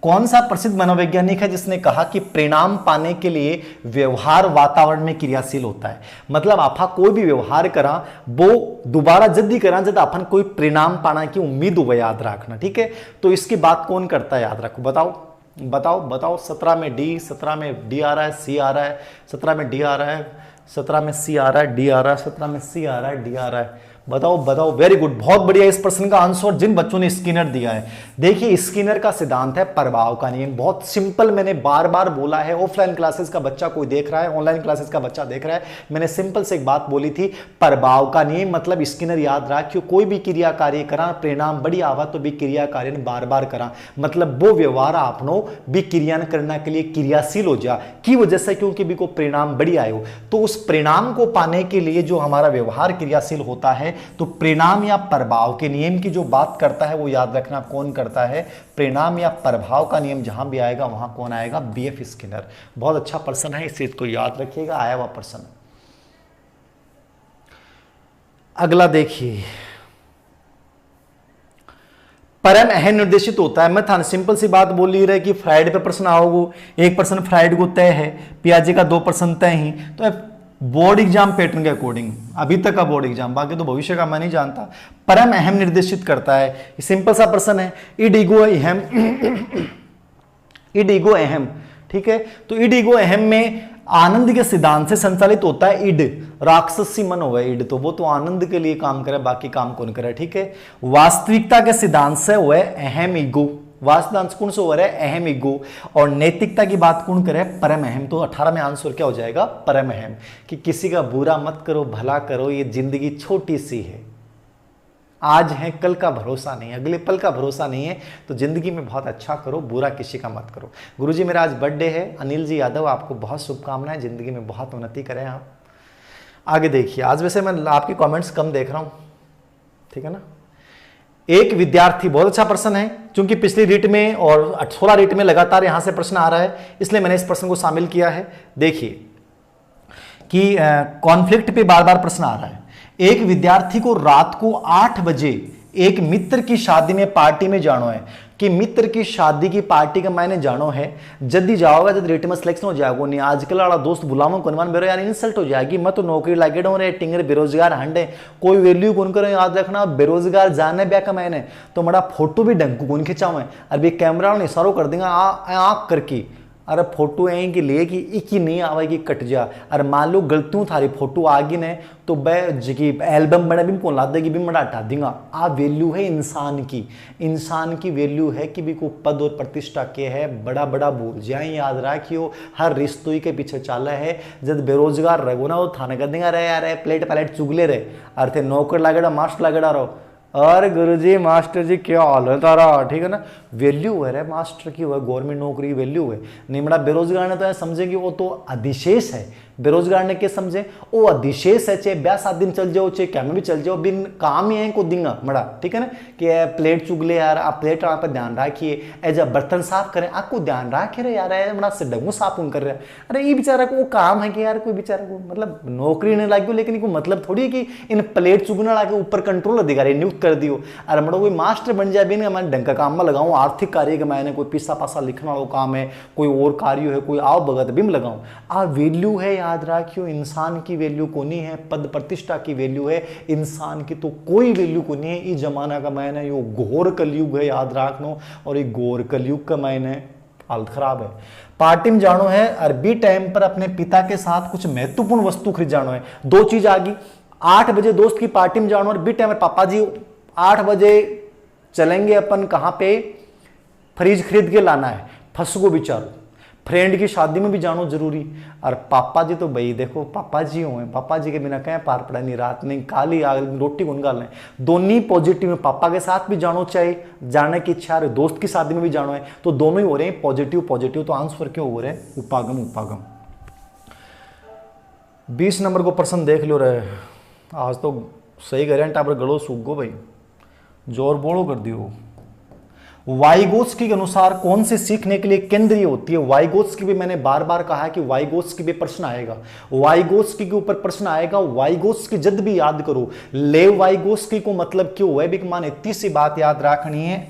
A: कौन सा प्रसिद्ध मनोवैज्ञानिक है जिसने कहा कि परिणाम पाने के लिए व्यवहार वातावरण में क्रियाशील होता है? मतलब आप कोई भी व्यवहार करा वो दोबारा जल्दी करा जब अपन कोई परिणाम पाना की उम्मीद हो, याद रखना। ठीक है, तो इसकी बात कौन करता है? याद रखो, बताओ बताओ बताओ। 17 में डी, 17 में डी आ रहा है, सी आ रहा है, 17 में डी आ रहा है, 17 में सी आ रहा है, डी आ रहा है, 17 में सी आ रहा है, डी आ रहा है। बताओ बताओ, वेरी गुड, बहुत बढ़िया। इस प्रश्न का आंसर जिन बच्चों ने स्किनर दिया है, देखिए स्किनर का सिद्धांत है प्रभाव का नियम। बहुत सिंपल, मैंने बार बार बोला है। ऑफलाइन क्लासेस का बच्चा कोई देख रहा है, ऑनलाइन क्लासेस का बच्चा देख रहा है, मैंने सिंपल से एक बात बोली थी, प्रभाव का नियम। मतलब स्किनर याद रहा, क्यों कोई भी क्रिया कार्य करा, परिणाम बड़ी आवा तो भी क्रिया कार्य बार बार करा, मतलब वो व्यवहार आपनो भी क्रिया करने के लिए क्रियाशील हो जा की वजह से, क्योंकि भी को परिणाम बड़ी आयो। तो उस परिणाम को पाने के लिए जो हमारा व्यवहार क्रियाशील होता है, तो परिणाम या प्रभाव के नियम की जो बात करता है वो याद रखना कौन करता है? परिणाम या प्रभाव का नियम जहां भी आएगा वहां कौन आएगा? BF Skinner. बहुत अच्छा प्रश्न है, इस चीज को याद रखिएगा, आया हुआ प्रश्न। अगला देखिए, परम अहम निर्देशित होता है। मैं था सिंपल सी बात बोल ही रहे कि फ्राइडे पे प्रश्न आओगे, एक प्रश्न फ्राइडे को तय है, पियाजी का 2 प्रश्न तय ही। तो बोर्ड एग्जाम पैटर्न के अकॉर्डिंग, अभी तक का बोर्ड एग्जाम, बाकी तो भविष्य का मैं नहीं जानता, परम अहम निर्देशित करता है। सिंपल सा प्रश्न है, इड ईगो अहम, इड ईगो अहम। ठीक है, तो इड ईगो अहम में आनंद के सिद्धांत से संचालित होता है। इड राक्षसी मन हो गए, इड तो वो तो आनंद के लिए काम करे, बाकी काम कौन करे? ठीक है, वास्तविकता के सिद्धांत से हुआ अहम ईगो, वास्तविक कौन से हो रहा है? अहम ईगो। और नैतिकता की बात कौन करे? परम अहम। तो 18 में आंसर क्या हो जाएगा? परम अहम। कि किसी का बुरा मत करो, भला करो, ये जिंदगी छोटी सी है, आज है कल का भरोसा नहीं, अगले पल का भरोसा नहीं है, तो जिंदगी में बहुत अच्छा करो, बुरा किसी का मत करो। गुरुजी मेरा आज बर्थडे है, अनिल जी यादव, आपको बहुत शुभकामनाएं, जिंदगी में बहुत उन्नति करें आप। आगे देखिए, आज वैसे मैं आपके कमेंट्स कम देख रहा हूं, ठीक है ना। एक विद्यार्थी, बहुत अच्छा प्रश्न है, क्योंकि पिछली रीट में और 16 रीट में लगातार यहां से प्रश्न आ रहा है, इसलिए मैंने इस प्रश्न को शामिल किया है। देखिए कि कॉन्फ्लिक्ट पे बार बार प्रश्न आ रहा है। एक विद्यार्थी को रात को 8 बजे एक मित्र की शादी में पार्टी में जानो है, कि मित्र की शादी की पार्टी का मैंने जानो है, जल्दी जाओगा जब रेट में सिलेक्शन हो जाएगा। नहीं आजकल वाला दोस्त बुलावा कौन बेरो यार, इंसल्ट हो जाएगी। मैं तो नौकरी लागे डो रे टिंगर बेरोजगार हंडे, कोई वैल्यू कौन करो, याद रखना। बेरोजगार जाने ब्या का मैंने तो बड़ा फोटो भी ढंग कौन खिंचाऊ है, अभी कैमरा ने इशारो कर देगा आँख करके, अरे फोटो ऐ कि ले कि इकी नहीं आवेगी कट जा। अरे मान लो गलतियों थारी फोटो आगी ने तो जी एल्बम बना भी कौन ला देगी, भी मड़ा हटा देगा। आ वैल्यू है इंसान की, इंसान की वैल्यू है कि भी को पद और प्रतिष्ठा के है, बड़ा बड़ा भूल जाए, याद रखियो। हर रिश्तों के पीछे चाला है, जब बेरोजगार रहो ना वो थाने कर देगा, रहे यार प्लेट प्लेट चुगले रहे, अर्थे नौकर लागेड़ा मास्टर लागेड़ा रहो, अरे गुरुजी मास्टर जी क्या हाल है तारा, ठीक है ना। वैल्यू है रे मास्टर की, हुआ गवर्नमेंट नौकरी की वैल्यू है। निमड़ा बेरोजगार ने तो समझेगी वो तो अधिशेष है, बेरोजगार ने क्या समझे ओ अधिशेष है, चाहे 20 दिन चल जाओ, चाहे क्या में भी चल जाओ, बिन काम ही है को दिंगा मड़ा, ठीक है ना, कि प्लेट चुग ले यार, आप प्लेट आप ध्यान रखिए, एज बर्तन साफ करें, आपको ध्यान रखे रहे यार, बड़ा से डंगू साफ कर रहे हैं। अरे ये बेचारा को वो काम है कि यार कोई बेचारा को मतलब नौकरी नहीं लगी, लेकिन को मतलब थोड़ी है कि इन प्लेट चुगने ला के ऊपर कंट्रोल अधिकारी नियुक्त कर दियो। अरे मड़ो कोई मास्टर बन जाए भी मैं ढंग का काम में लगाऊं, आर्थिक कार्य के मैंने कोई पिस्सा पासा लिखना वाला काम है, कोई और कार्य है, कोई आओ भगत भी लगाऊं। आ वैल्यू है, याद रखियो, इंसान की वैल्यू को नहीं है, पद प्रतिष्ठा की वैल्यू है, इंसान की तो कोई वैल्यू को नहीं है। इस जमाना का मैंने यो घोर कलयुग है, याद रखनो, और ये घोर कलयुग का मैंने हालत खराब है। पार्टी में जानो है अरबी टाइम पर अपने पिता के साथ कुछ महत्वपूर्ण वस्तु खरीद जानो है। दो चीज आ गई, 8 बजे दोस्त की पार्टी में जानो, अरबी टाइम पर पापा जी 8 बजे चलेंगे अपन कहां पे, फ्रिज खरीद के लाना है, फंस गो बिचारो। फ्रेंड की शादी में भी जानो जरूरी, और पापा जी तो भाई देखो पापा जी हुए, पापा जी के बिना कहीं पार पड़ा नहीं, रात नहीं काली आग रोटी कौन गाल है। दोनों पॉजिटिव में, पापा के साथ भी जानो चाहिए, जाने की इच्छा है, दोस्त की शादी में भी जानो है, तो दोनों ही हो रहे हैं पॉजिटिव पॉजिटिव। तो आंसर क्यों हो रहे हैं उपागम उपागम। 20 नंबर को प्रश्न देख लो रहे, आज तो सही करें टाबर गलो सूख गो भाई, जोर बोलो कर दियो। वाइगोत्स्की के अनुसार कौन सी सीखने के लिए केंद्रीय होती है। वाइगोत्स्की भी मैंने बार बार कहा है कि वाइगोत्स्की भी प्रश्न आएगा, वाइगोत्स्की के ऊपर प्रश्न आएगा। वाइगोत्स्की जब भी याद करो, लेव वाइगोत्स्की को मतलब क्यों हुआ है, मान इतनी सी बात याद रखनी है,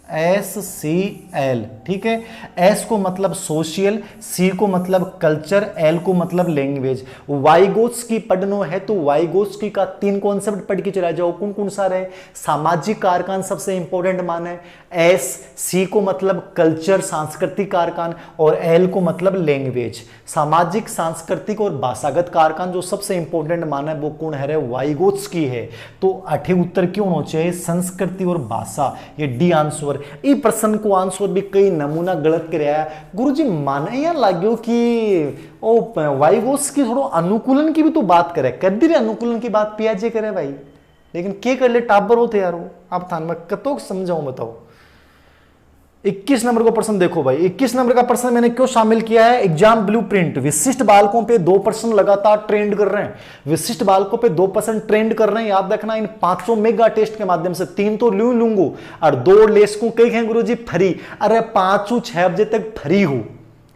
A: SCL, ठीक है। S को मतलब सोशल, C को मतलब कल्चर, L को मतलब लैंग्वेज। वाइगोत्स्की पढ़नो है तो वाइगोत्स्की का 3 कॉन्सेप्ट पढ़ के चला जाओ। कौन कौन सा रहे, सामाजिक कारकान सबसे इंपॉर्टेंट माने, S, C को मतलब कल्चर सांस्कृतिक कारकान, और L को मतलब लैंग्वेज। सामाजिक सांस्कृतिक और भाषागत कारकान जो सबसे इंपॉर्टेंट माना है वो कौन है, वाइगोत्स्की है। तो 8 उत्तर क्यों होना चाहिए, संस्कृति और भाषा, ये डी आंसर। इस प्रश्न को आंसर भी कई नमूना गलत कराया है गुरुजी, माने या लाग्यो कि ओ वाइगोत्स्की थोड़ा अनुकूलन की भी तो बात करे, कर दी रे अनुकूलन की बात पियाजे करे भाई, लेकिन के कर ले टाबर होते यार वो, आप थान में कतो समझाऊं बताओ। 21 नंबर का प्रश्न देखो भाई, 21 नंबर का प्रश्न मैंने क्यों शामिल किया है, एग्जाम ब्लूप्रिंट। विशिष्ट बालकों पे 2 प्रश्न लगातार ट्रेंड कर रहे हैं, विशिष्ट बालकों पे 2 प्रश्न ट्रेंड कर रहे हैं। याद रखना इन 500 मेगा टेस्ट के माध्यम से 3 तो लूंगू और 2 लेसकू कई हैं गुरुजी फ्री। अरे 5-6 बजे तक फ्री हूं,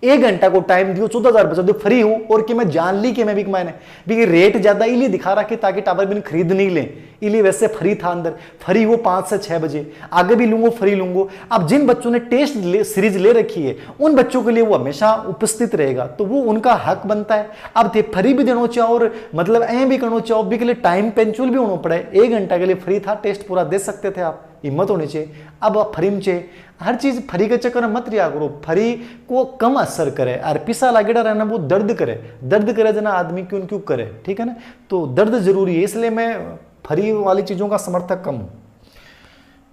A: 1 घंटा को टाइम दियो, 14,000 बचा दो, फ्री हूं। और कि मैं जान ली कि मैं भी मैंने भी रेट ज्यादा इसलिए दिखा रखी ताकि टावर बिन खरीद नहीं ले, इसलिए वैसे फ्री था अंदर, फ्री वो 5 से 6 बजे, आगे भी लूंगो फ्री लूंगो। अब जिन बच्चों ने टेस्ट सीरीज ले रखी है उन बच्चों के लिए वो हमेशा उपस्थित रहेगा, तो वो उनका हक बनता है। अब थे फ्री भी देना चाहो और मतलब ऐ भी करना चाहो भी के लिए टाइम पेंचुअल भी होना पड़े, 1 घंटा के लिए फ्री था, टेस्ट पूरा दे सकते थे आप, हिम्मत होनी चाहिए। अब फ्री में चाहिए हर चीज, फ्री के चक्कर में मत रिया करो, फ्री को कम असर करे और पिसा लागेड़ा रहना वो दर्द करे जना आदमी क्यों क्यों करे, ठीक है ना। तो दर्द जरूरी है, इसलिए मैं फ्री वाली चीजों का समर्थक कम हूं।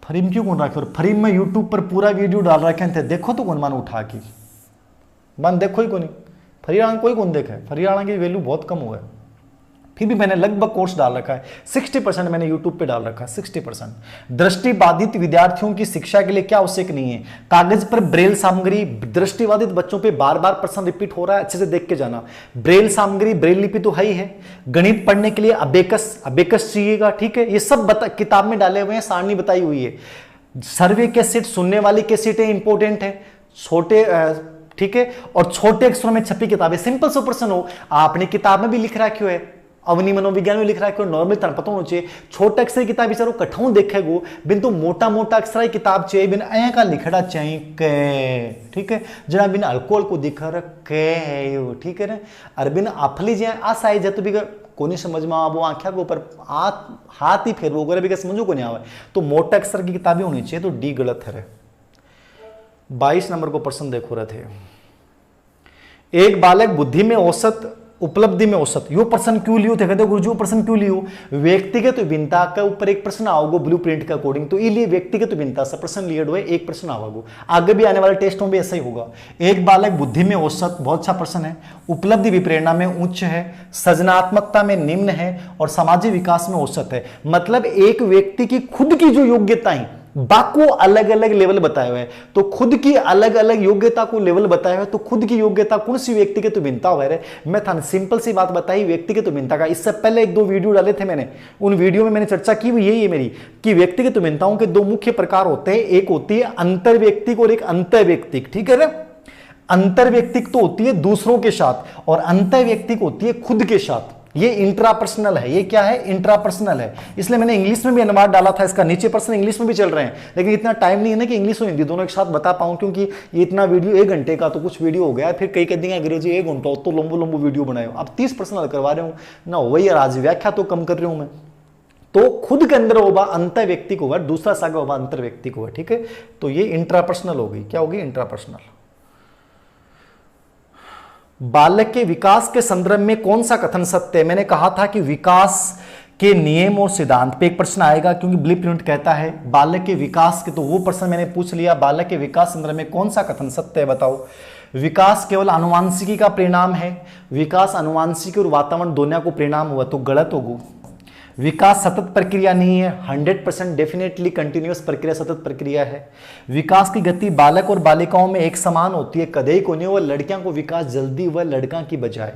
A: फ्री में क्यों कौन रखे, और फ्री में यूट्यूब पर पूरा वीडियो डाल रखे थे, देखो तो कौन मान उठा की मन, देखो ही कौन, फ्री वाला कोई कौन देखा है, फ्री वाला की वैल्यू बहुत कम हुआ है। फिर भी मैंने लगभग कोर्स डाल रखा है, 60% मैंने YouTube पे डाल रखा है, 60%। दृष्टिबाधित विद्यार्थियों की शिक्षा के लिए क्या आवश्यक नहीं है, कागज पर ब्रेल सामग्री। दृष्टिबाधित बच्चों पे बार बार प्रश्न रिपीट हो रहा है, अच्छे से देख के जाना। ब्रेल सामग्री, ब्रेल लिपि तो है ही है। गणित पढ़ने के लिए अबेकस चाहिएगा, ठीक है, ये सब किताब में डाले हुए हैं, सारणी बताई हुई है। सर्वे कैसेट, सुनने वाली कैसेटें इंपॉर्टेंट है, छोटे ठीक है, और छोटे अक्षरों में छपी किताबें। सिंपल सा प्रश्न हो, आपने किताब में भी लिख रखा है, अवनी मनोविज्ञान में लिख रहा है, नॉर्मल तरह पता होना चाहिए। छोटा अक्षर की किताब बेचारो कठों देखेगो, बिन तो मोटा मोटा अक्षर की किताब चाहिए, बिन ऐ का लिखड़ा चाहिए के, ठीक है, जना बिन अल्कोहल को दिखा के, ठीक है ना। और बिन अफली जाए आ साइज है तो भी को नहीं समझ में वो आंखा के ऊपर हाथ ही फेर वो भी समझो को नहीं आवे, तो मोटा अक्षर की किताबें होनी चाहिए, तो डी गलत है। 22 नंबर को प्रश्न देखो रहे थे, एक बालक बुद्धि में औसत, उपलब्धि में औसत, यो प्रश्न क्यों लियो थे, कहते गुरुजी वो प्रश्न क्यों लियो, व्यक्तिगत विभिन्नता के ऊपर एक प्रश्न आओगे ब्लूप्रिंट के अकॉर्डिंग, तो इसलिए व्यक्तिगत विभिन्नता से प्रश्न लिया हुआ है, एक प्रश्न आओगे, आगे भी आने वाले टेस्टों में ऐसा ही होगा। एक बालक बुद्धि में औसत, बहुत अच्छा प्रश्न है, उपलब्धि विप्रेरणा में उच्च है, सृजनात्मकता में निम्न है, और सामाजिक विकास में औसत है। मतलब एक व्यक्ति की खुद की जो योग्यताएं बाको अलग अलग लेवल बताए हुए हैं, तो खुद की अलग अलग योग्यता को लेवल बताया हुआ है, तो खुद की योग्यता कौन सी व्यक्तिगत भिन्नता हो रहा है। मैं था सिंपल सी बात बताई व्यक्तिगत भिन्नता का। इससे पहले एक दो वीडियो डाले थे मैंने, उन वीडियो में मैंने चर्चा की हुई यही है मेरी कि व्यक्तिगत भिन्नताओं के दो मुख्य प्रकार होते हैं, एक होती है अंतर व्यक्तिक और एक अंतर व्यक्तिक, ठीक है ना। अंतर व्यक्तिक तो होती है दूसरों के साथ और अंतर व्यक्तिक होती है खुद के साथ। ये इंट्रापर्सनल है, ये क्या है, इंट्रापर्सनल है। इसलिए मैंने इंग्लिश में भी अनुवाद डाला था इसका, नीचे पर्सन इंग्लिश में भी चल रहे हैं, लेकिन इतना टाइम नहीं है ना कि इंग्लिश और हिंदी दोनों एक साथ बता पाऊं, क्योंकि ये इतना वीडियो 1 घंटे का तो कुछ वीडियो हो गया, फिर कई कह देंगे अंग्रेजी 1 घंटा तो लंबू लंबू वीडियो बनाए। अब 30 पर्सनल करवा रहे हूं ना, वही आज व्याख्या तो कम कर रही हूं मैं। तो खुद के अंदर होगा अंतर व्यक्ति को, दूसरा सागा होगा अंतर व्यक्ति को, ठीक है। तो ये इंट्रापर्सनल होगी, क्या होगी, इंट्रापर्सनल। बालक के विकास के संदर्भ में कौन सा कथन सत्य है। मैंने कहा था कि विकास के नियम और सिद्धांत पे एक प्रश्न आएगा, क्योंकि ब्लू प्रिंट कहता है बालक के विकास के, तो वो प्रश्न मैंने पूछ लिया। बालक के विकास संदर्भ में कौन सा कथन सत्य है, बताओ। विकास केवल आनुवांशिकी का परिणाम है, विकास आनुवांशिकी और वातावरण दोनों को परिणाम हुआ, तो गलत होगा। विकास सतत प्रक्रिया नहीं है, 100% डेफिनेटली कंटिन्यूअस प्रक्रिया, सतत प्रक्रिया है। विकास की गति बालक और बालिकाओं में एक समान होती है, कदे को नहीं हुआ, लड़कियों को विकास जल्दी हुआ लड़का की बजाय।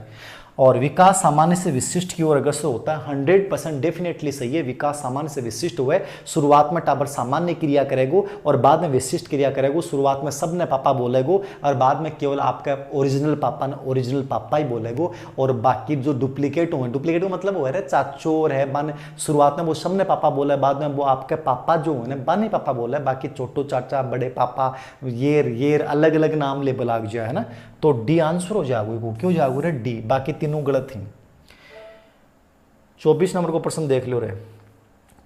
A: और विकास सामान्य से विशिष्ट की ओर अग्रसर होता है, 100% डेफिनेटली सही है। विकास सामान्य से विशिष्ट हुआ है, शुरुआत में टाबर सामान्य क्रिया करेगो और बाद में विशिष्ट क्रिया करेगो। शुरुआत में सबने पापा बोलेगो और बाद में केवल आपका ओरिजिनल पापा ही बोलेगो, और बाकी जो डुप्लीकेट हुए, डुप्लीकेट का मतलब वो है चाचोर है बन, शुरुआत में वो सबने पापा बोला है, बाद में वो आपके पापा जो है ना बन पापा बोला है, बाकी छोटो चाचा बड़े पापा येर अलग अलग नाम लेबल आ गया है ना। तो डी आंसर हो जाएगा, क्यों जाएगा रे डी, बाकी तीनों गलत ही। 24 नंबर को प्रश्न देख लो रे।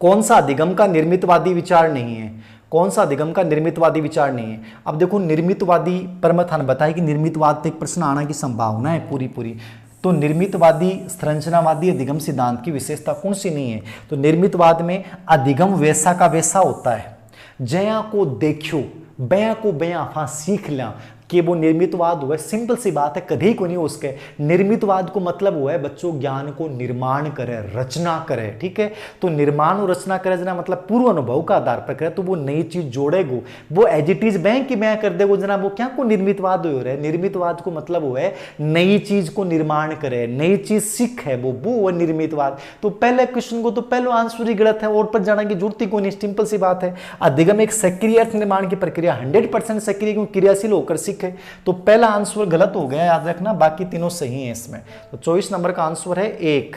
A: कौन सा अधिगम का निर्मितवादी विचार नहीं है, कौन सा अधिगम का निर्मितवादी विचार नहीं है। अब देखो निर्मितवादी पर मैं थाने बताया कि निर्मितवाद पे एक प्रश्न आने की संभावना है पूरी। तो निर्मितवादी संरचनावादी अधिगम सिद्धांत की विशेषता कौन सी नहीं है। तो निर्मितवाद में अधिगम वैसा का वैसा होता है, जया को देखो बया को बया हाँ सीख ला, कि वो निर्मितवाद हुआ। सिंपल सी बात है, कभी को नहीं हो उसके। निर्मितवाद को मतलब हुआ है बच्चों ज्ञान को निर्माण करे, रचना करे, ठीक है। तो निर्माण और रचना करे जना मतलब पूर्व अनुभव का आधार पर करे, तो वो नई चीज जोड़ेगो, वो एज इट इज बैंक की मैं कर देगो जना, वो क्या को निर्मितवाद हो रहा है। निर्मितवाद को मतलब हुआ है नई चीज को निर्माण करे, नई चीज सीख है, वो निर्मितवाद। तो पहले क्वेश्चन को तो पहले आंसर ही गलत है, और पर जाना की जरूरत ही कोई नहीं, सिंपल सी बात है। अधिगम एक सक्रिय अर्थ निर्माण की प्रक्रिया, 100% सक्रिय क्यों, क्रियाशील होकर सीखे। तो पहला आंसर गलत हो गया, याद रखना, बाकी तीनों सही हैं इसमें। तो 24 नंबर का आंसर है 1।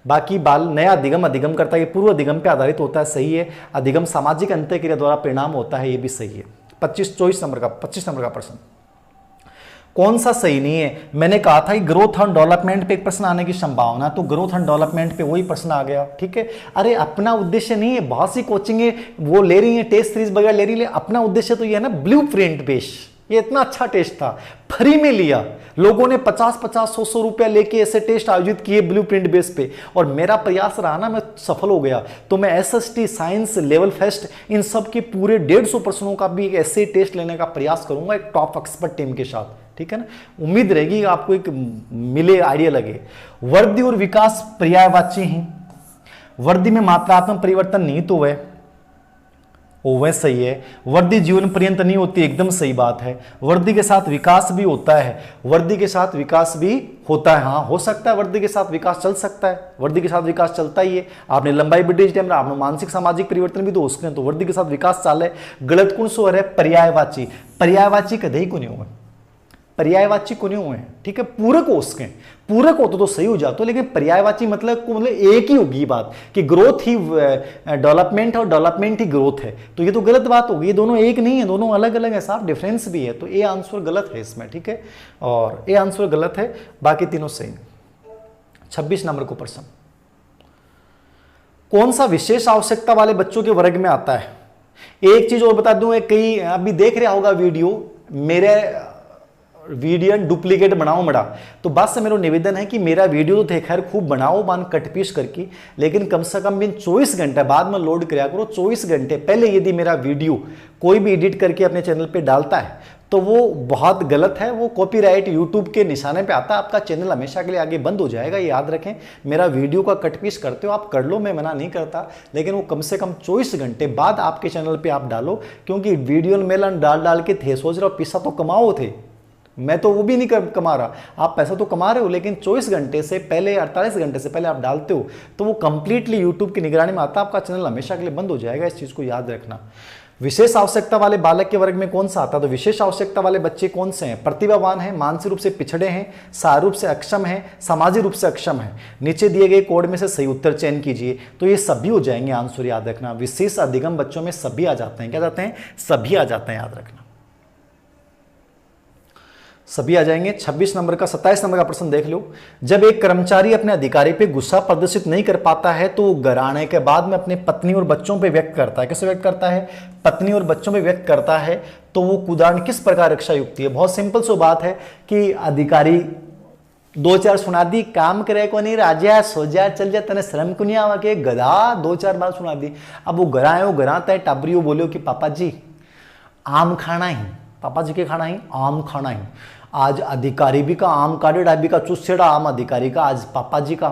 A: बाकी बाल नया अधिगम करता है, पूर्व अधिगम पे आधारित होता है, सही है। अधिगम सामाजिक अंतःक्रिया द्वारा परिणाम होता है, ये भी सही है। 25 नंबर का प्रश्न कौन सा सही नहीं है। मैंने कहा था कि ग्रोथ एंड डेवलपमेंट पे एक प्रश्न आने की संभावना, तो ग्रोथ एंड डेवलपमेंट पे वही प्रश्न आ गया, ठीक है। अरे अपना उद्देश्य नहीं है, बहुत सी कोचिंग वो ले रही है, टेस्ट सीरीज वगैरह ले रही है, अपना उद्देश्य तो ये है ना ब्लू प्रिंट बेस। ये इतना अच्छा टेस्ट था, फ्री में लिया लोगों ने, 50-50, 100-100 रुपया लेके ऐसे टेस्ट आयोजित किए ब्लू प्रिंट बेस पे, और मेरा प्रयास रहा ना, मैं सफल हो गया। तो मैं एसएसटी, साइंस, लेवल फेस्ट, इन सब के पूरे 150 प्रश्नों का भी एक ऐसे टेस्ट लेने का प्रयास करूंगा एक टॉप एक्सपर्ट टीम के साथ, ठीक है ना। उम्मीद रहेगी आपको एक मिले, आइडिया लगे। वृद्धि और विकास पर्यायवाची हैं, वृद्धि में मात्रात्मक परिवर्तन नहीं तो वह सही है। वृद्धि जीवन पर्यंत नहीं होती, एकदम सही बात है। वृद्धि के साथ विकास भी होता है, वृद्धि के साथ विकास भी होता है, हाँ हो सकता है, वृद्धि के साथ विकास चल सकता है, वृद्धि के साथ विकास चलता ही है। आपने लंबाई बढ़ी टाइम, आपने मानसिक सामाजिक परिवर्तन भी तो उसके, तो वृद्धि के साथ विकास चाल है। गलत कौन सो है, पर्यायवाची। पर्यायवाची कदे को नहीं हुआ, पर्यायवाची को नहीं हुए, ठीक है। पूरक हो उसके, पूरक हो तो सही हो जाता, लेकिन पर्यायवाची मतलब एक ही होगी बात कि ग्रोथ ही डेवलपमेंट और डेवलपमेंट ही ग्रोथ है, तो ये तो गलत बात होगी। ये दोनों एक नहीं है, दोनों अलग अलग है, साफ डिफरेंस भी है। तो ए आंसर गलत है इसमें, ठीक है, और ए आंसर गलत है, बाकी तीनों सही। 26 नंबर को प्रश्न, कौन सा विशेष आवश्यकता वाले बच्चों के वर्ग में आता है। एक चीज और बता दूं, कई अभी देख रहा होगा वीडियो, मेरे वीडियो डुप्लीकेट बनाओ मड़ा, तो बस मेरा निवेदन है कि मेरा वीडियो तो खैर खूब बनाओ मान कट पीस करके, लेकिन कम से कम बिन 24 घंटे बाद में लोड कराया करो। 24 घंटे पहले यदि मेरा वीडियो कोई भी एडिट करके अपने चैनल पे डालता है तो वो बहुत गलत है। वो कॉपीराइट यूट्यूब के निशाने पे आता है, आपका चैनल हमेशा के लिए आगे बंद हो जाएगा, ये याद रखें। मेरा वीडियो का कट पीस करते हो आप कर लो, मैं मना नहीं करता, लेकिन वो कम से कम 24 घंटे बाद आपके चैनल पे आप डालो, क्योंकि वीडियो मेलन डाल डाल के थे सोच रहे हो पैसा तो कमाओ थे, मैं तो वो भी नहीं कमा रहा, आप पैसा तो कमा रहे हो, लेकिन 24 घंटे से पहले 48 घंटे से पहले आप डालते हो तो वो कंप्लीटली यूट्यूब की निगरानी में आता है, आपका चैनल हमेशा के लिए बंद हो जाएगा, इस चीज को याद रखना। विशेष आवश्यकता वाले बालक के वर्ग में कौन सा आता है? तो विशेष आवश्यकता वाले बच्चे कौन से हैं? प्रतिभावान हैं, मानसिक रूप से पिछड़े हैं, शारीरिक रूप से अक्षम हैं, सामाजिक रूप से अक्षम हैं। नीचे दिए गए कोड में से सही उत्तर चयन कीजिए। तो ये सभी हो जाएंगे आंसर, याद रखना। विशेष अधिगम बच्चों में सभी आ जाते हैं, क्या जाते हैं? सभी आ जाते हैं, याद रखना, सभी आ जाएंगे। 26 नंबर का 27 नंबर का प्रश्न देख लो। जब एक कर्मचारी अपने अधिकारी पे गुस्सा प्रदर्शित नहीं कर पाता है तो वो घराने के बाद में अपने पत्नी और बच्चों पे व्यक्त करता है। कैसे व्यक्त करता है? पत्नी और बच्चों पे व्यक्त करता है। तो वो उदाहरण किस प्रकार रक्षा युक्ति है? बहुत सिंपल सी बात है कि अधिकारी 2-4 सुना दी, काम करे को नहीं, राजा सो जा चल जा, तने शर्म को नहीं आवा के गधा, 2-4 बार सुना दी। अब वो घर आए, वो घर आता है, टाबरी वो बोले कि पापा जी आम खाना ही, पापा जी के खाना ही आम खाना ही। आज अधिकारी भी का आम काटे, डाबी का चूस छेड़ा आम अधिकारी का, आज पापा जी का,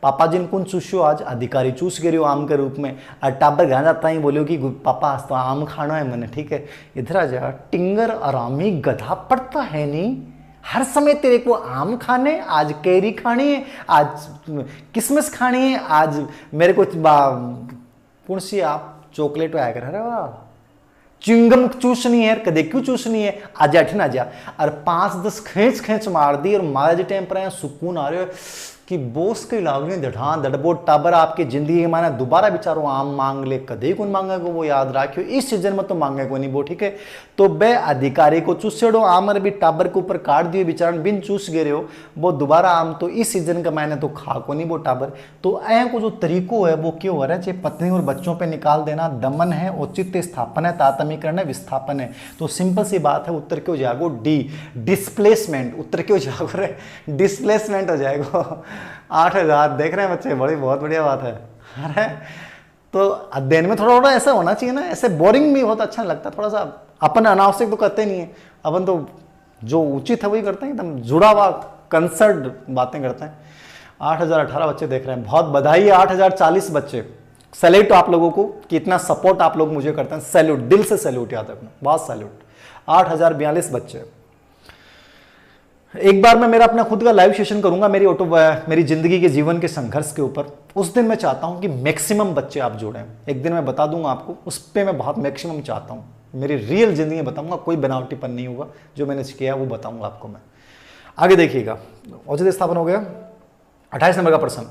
A: पापा जी ने कौन चूसो? आज अधिकारी चूस गे रहे आम के रूप में। और टाबर घर जाता ही बोलो कि पापा आज तो आम खाना है मैंने, ठीक है इधर आ जा, टिंगर आरामी गधा पड़ता है नहीं, हर समय तेरे को आम खाने, आज कैरी खानी है, आज किसमिस खानी है, आज मेरे को कौन सी आप चॉकलेट आया कर, अरे वाह चिंगम चूसनी है, कदे क्यों चूसनी है, आजा अठन आजा। और 5-10 खेच खेच मार दी और मारा जी टाइम पर सुकून आ रहे हो कि बोस के लागने दढ़ान दड़बो टाबर आपकी जिंदगी माना दोबारा बेचारो आम मांग ले, कदे कौन मांगेगा वो याद रखियो, इस सीजन में तो मांगे को नहीं वो, ठीक है। तो बे अधिकारी को चूसेड़ो आम भी टाबर के ऊपर काट दिए, बेचारा बिन चूस गे रहे हो, वो दोबारा आम तो इस सीजन का मैंने तो खा को नहीं वो टाबर। तो ऐ को जो तरीको है वो क्यों हो रहा है? चाहे पत्नी और बच्चों पर निकाल देना दमन है, औचित्य स्थापन है, तातमीकरण है, विस्थापन है। तो सिंपल सी बात है, उत्तर क्यों जाएगा? डी डिस्प्लेसमेंट, उत्तर क्यों जाएगा रे? डिस्प्लेसमेंट हो जाएगा। 8000 देख रहे हैं बच्चे, बड़ी बहुत बढ़िया बात है। अरे तो अध्ययन में थोड़ा थोड़ा ऐसा होना चाहिए ना, ऐसे बोरिंग भी बहुत अच्छा लगता है, थोड़ा सा अपन अनावश्यक तो करते नहीं है, अपन तो जो उचित है वही करते हैं, एकदम जुड़ा हुआ कंसर्ट बातें करते हैं। 8018 बच्चे देख रहे हैं, बहुत बधाई है। 8040 बच्चे, सैल्यूट आप लोगों को कि इतना सपोर्ट आप लोग मुझे करते हैं, सैल्यूट, दिल से सैल्यूट, याद रखना, बहुत सैल्यूट। 8042 बच्चे। एक बार मैं मेरा अपना खुद का लाइव सेशन करूंगा मेरी जिंदगी के जीवन के संघर्ष के ऊपर। उस दिन मैं चाहता हूं कि मैक्सिमम बच्चे आप जोड़ें, एक दिन मैं बता दूंगा आपको, उस पर मैं बहुत मैक्सिमम चाहता हूं, मेरी रियल जिंदगी बताऊंगा, कोई बनावटीपन नहीं होगा, जो मैंने किया वो बताऊंगा आपको मैं। आगे देखिएगा, औचित्य स्थापन हो गया। 28 नंबर का प्रश्न,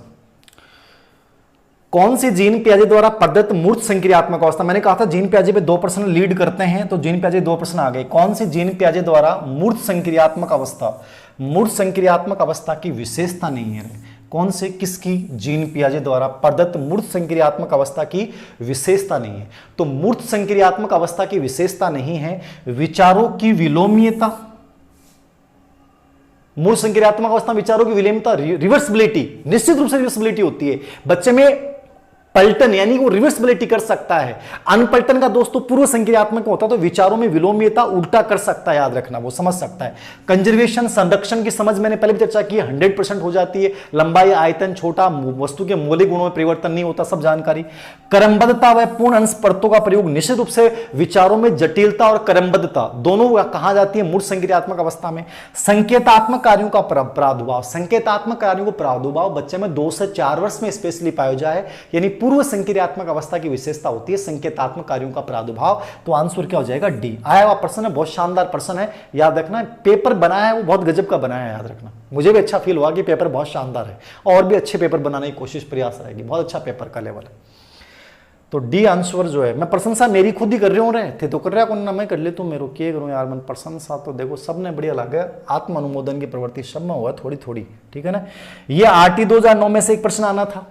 A: कौन सी जीन पियाजे द्वारा प्रदत्त मूर्त संक्रियात्मक अवस्था? मैंने कहा था जीन पियाजे पे 2 प्रश्न लीड करते हैं, तो जीन पियाजे 2 प्रश्न आ गए। कौन सी जीन पियाजे द्वारा मूर्त संक्रियात्मक अवस्था, मूर्त संक्रियात्मक अवस्था की विशेषता नहीं है? कौन से किसकी? जीन पियाजे द्वारा प्रदत्त मूर्त संक्रियात्मक अवस्था की विशेषता नहीं है। तो मूर्त संक्रियात्मक अवस्था की विशेषता नहीं है विचारों की विलोमीयता, मूल संक्रियात्मक अवस्था विचारों की विलोमीयता, रिवर्सिबिलिटी, निश्चित रूप से रिवर्सिबिलिटी होती है बच्चे में, पलटन यानी वो रिवर्सिबिलिटी कर सकता है। अनपलटन का दोस्तों पूर्व संक्रियात्मक होता है, तो विचारों में विलोमीयता उल्टा कर सकता है, याद रखना, वो समझ सकता है। कंजर्वेशन, संरक्षण की समझ मैंने पहले भी चर्चा की, 100% हो जाती है। लंबाई, आयतन छोटा, वस्तु के मौलिक गुणों में परिवर्तन नहीं होता, सब जानकारी। क्रमबद्धता व पूर्ण अंश परतों का प्रयोग, निश्चित रूप से विचारों में जटिलता और क्रमबद्धता दोनों कहा जाती है मूल संक्रियात्मक अवस्था में। संकेतात्मक कार्यों का प्रादुर्भाव, संकेतात्मक कार्यों को प्रादुर्भाव बच्चे में 2 से 4 वर्ष में स्पेशली पाया जाए, यानी पूर्व संक्रियात्मक अवस्था की विशेषता होती है संकेतात्मक कार्यों का प्रादुर्भाव। तो आंसर क्या हो जाएगा? डी। आया हुआ प्रश्न है, बहुत शानदार प्रश्न है, याद रखना। पेपर बनाया है वो बहुत गजब का बनाया है, याद रखना। मुझे भी अच्छा फील हुआ कि पेपर बहुत शानदार है, और भी अच्छे पेपर बनाने की कोशिश प्रयास रहेगी, बहुत अच्छा पेपर का लेवल है। तो डी आंसर जो है, मैं प्रशंसा मेरी खुद ही कर रहे हो रहे थे तो कर रहा कौन ना, मैं कर ले तो मेरे क्या करूँ यार, मैं प्रशंसा तो देखो सबने बढ़िया लगा, आत्म अनुमोदन की प्रवृत्ति सब में हुआ थोड़ी थोड़ी, ठीक है ना। ये आरटी 2009 में से एक प्रश्न आना था,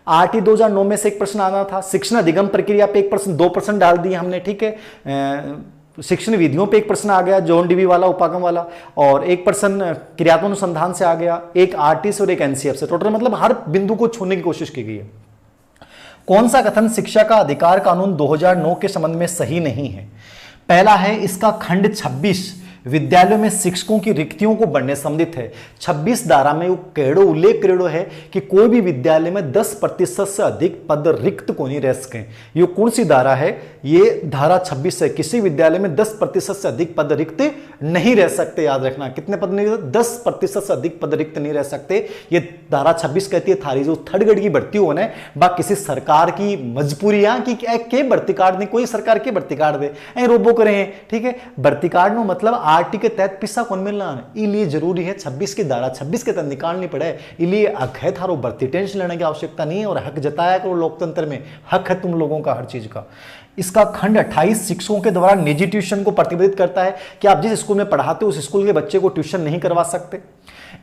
A: आरटी 2009 में से एक प्रश्न आना था। शिक्षण अधिगम प्रक्रिया पे 2% डाल दिए हमने, ठीक है। शिक्षण विधियों पे 1 प्रश्न आ गया, जॉन डीवी वाला, उपागम वाला, और 1 प्रश्न क्रियात्मक अनुसंधान से आ गया, 1 आरटी से और 1 एनसीएफ से। टोटल मतलब हर बिंदु को छूने की कोशिश की गई है। कौन सा कथन शिक्षा का अधिकार कानून 2009 के संबंध में सही नहीं है? पहला है इसका खंड 26 विद्यालयों में शिक्षकों की रिक्तियों को बढ़ने संबंधित है। 26 धारा में उल्लेख करेडो है कि कोई भी विद्यालय में 10% से अधिक पद रिक्त को नहीं रह सके। ये कौन सी धारा है? ये धारा 26 है। किसी विद्यालय में 10% से अधिक पद रिक्त नहीं रह सकते। याद रखना, कितने पद नहीं, 10% से अधिक पद रिक्त नहीं रह सकते। ये धारा 26 कहती है थारी जो थर्ड ग्रेड की भर्ती होने बा किसी सरकार की मजबूरी कि भर्ती कार्ड नहीं, कोई सरकार के भर्ती कार्ड दे रोबो करें, ठीक है। भर्ती कार्ड नो मतलब आरटी के तहत पिस्सा कौन मिलना है, इसलिए जरूरी है 26 की धारा 26 के तहत निकालनी पड़े। इसलिए हक है थारो, भर्ती टेंशन लेने की आवश्यकता नहीं है और हक जताया करो। लोकतंत्र में हक है तुम लोगों का हर चीज का। इसका खंड 28 शिक्षकों के द्वारा निजी ट्यूशन को प्रतिबंधित करता है कि आप जिस स्कूल में पढ़ाते हो उस स्कूल के बच्चे को ट्यूशन नहीं करवा सकते।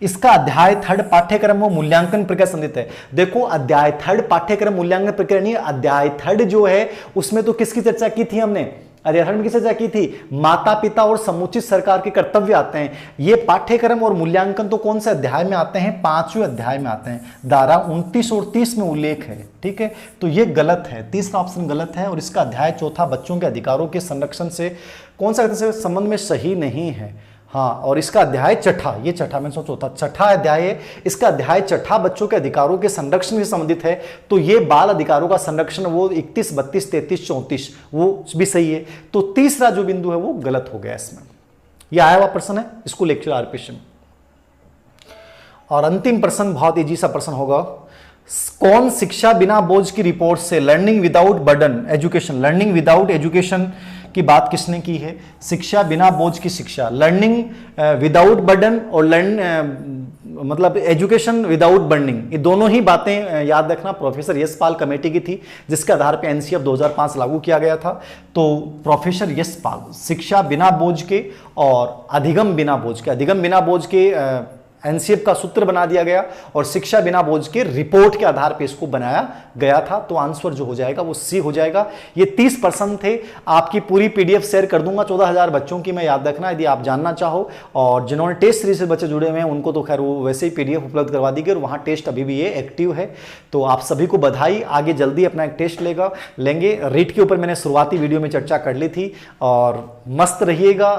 A: इसका अध्याय 3 पाठ्यक्रम व मूल्यांकन प्रक्रिया संबंधित है। देखो, अध्याय 3 पाठ्यक्रम मूल्यांकन प्रक्रिया नहीं, अध्याय 3 जो है उसमें तो किसकी चर्चा की थी हमने? अध्याय में किसकी चर्चा की थी? माता पिता और समुचित सरकार के कर्तव्य आते हैं। ये पाठ्यक्रम और मूल्यांकन तो कौन से अध्याय में आते हैं? 5वें अध्याय में आते हैं। धारा 29 और 30 में उल्लेख है, ठीक है। तो ये गलत है, तीसरा ऑप्शन गलत है। और इसका अध्याय 4 बच्चों के अधिकारों के संरक्षण से कौन सा संबंध में सही नहीं है। हाँ, और इसका अध्याय 6, ये 6 में से चौथा 6 अध्याय है। इसका अध्याय 6 बच्चों के अधिकारों के संरक्षण से संबंधित है। तो ये बाल अधिकारों का संरक्षण वो 31, 32, 33, 34 वो भी सही है। तो तीसरा जो बिंदु है वो गलत हो गया इसमें। ये आया हुआ प्रश्न है स्कूल लेक्चर आरपीएस। और अंतिम प्रश्न बहुत इजी सा प्रश्न होगा। कौन शिक्षा बिना बोझ की रिपोर्ट से learning without burden education, learning without education की बात किसने की है? शिक्षा बिना बोझ की शिक्षा, लर्निंग विदाउट बर्डन और मतलब एजुकेशन विदाउट बर्निंग, ये दोनों ही बातें याद रखना प्रोफेसर यशपाल कमेटी की थी, जिसके आधार पर एनसीएफ 2005 लागू किया गया था। तो प्रोफेसर यशपाल शिक्षा बिना बोझ के और अधिगम बिना बोझ के, अधिगम बिना बोझ के एनसीएफ का सूत्र बना दिया गया और शिक्षा बिना बोझ के रिपोर्ट के आधार पर इसको बनाया गया था। तो आंसर जो हो जाएगा वो सी हो जाएगा। ये 30 प्रश्न थे। आपकी पूरी पीडीएफ शेयर कर दूंगा 14,000 बच्चों की, मैं याद रखना यदि आप जानना चाहो। और जिन्होंने टेस्ट सीरीज से बच्चे जुड़े हुए हैं उनको तो खैर वो वैसे ही पीडीएफ उपलब्ध करवा दी गई और वहाँ टेस्ट अभी भी ये एक्टिव है। तो आप सभी को बधाई, आगे जल्दी अपना एक टेस्ट लेंगे। रीट के ऊपर मैंने शुरुआती वीडियो में चर्चा कर ली थी। और मस्त रहिएगा,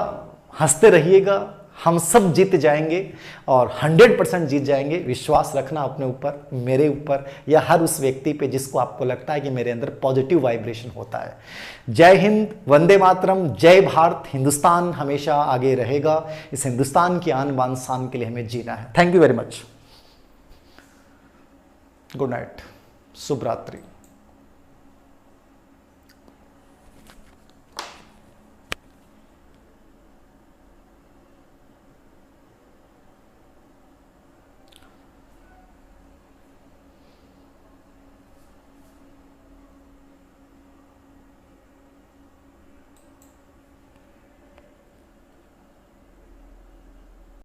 A: हंसते रहिएगा, हम सब जीत जाएंगे और 100% जीत जाएंगे। विश्वास रखना अपने ऊपर, मेरे ऊपर या हर उस व्यक्ति पे जिसको आपको लगता है कि मेरे अंदर पॉजिटिव वाइब्रेशन होता है। जय हिंद, वंदे मातरम, जय भारत। हिंदुस्तान हमेशा आगे रहेगा। इस हिंदुस्तान की आन बान शान के लिए हमें जीना है। Thank you very much. Good night, शुभ रात्रि।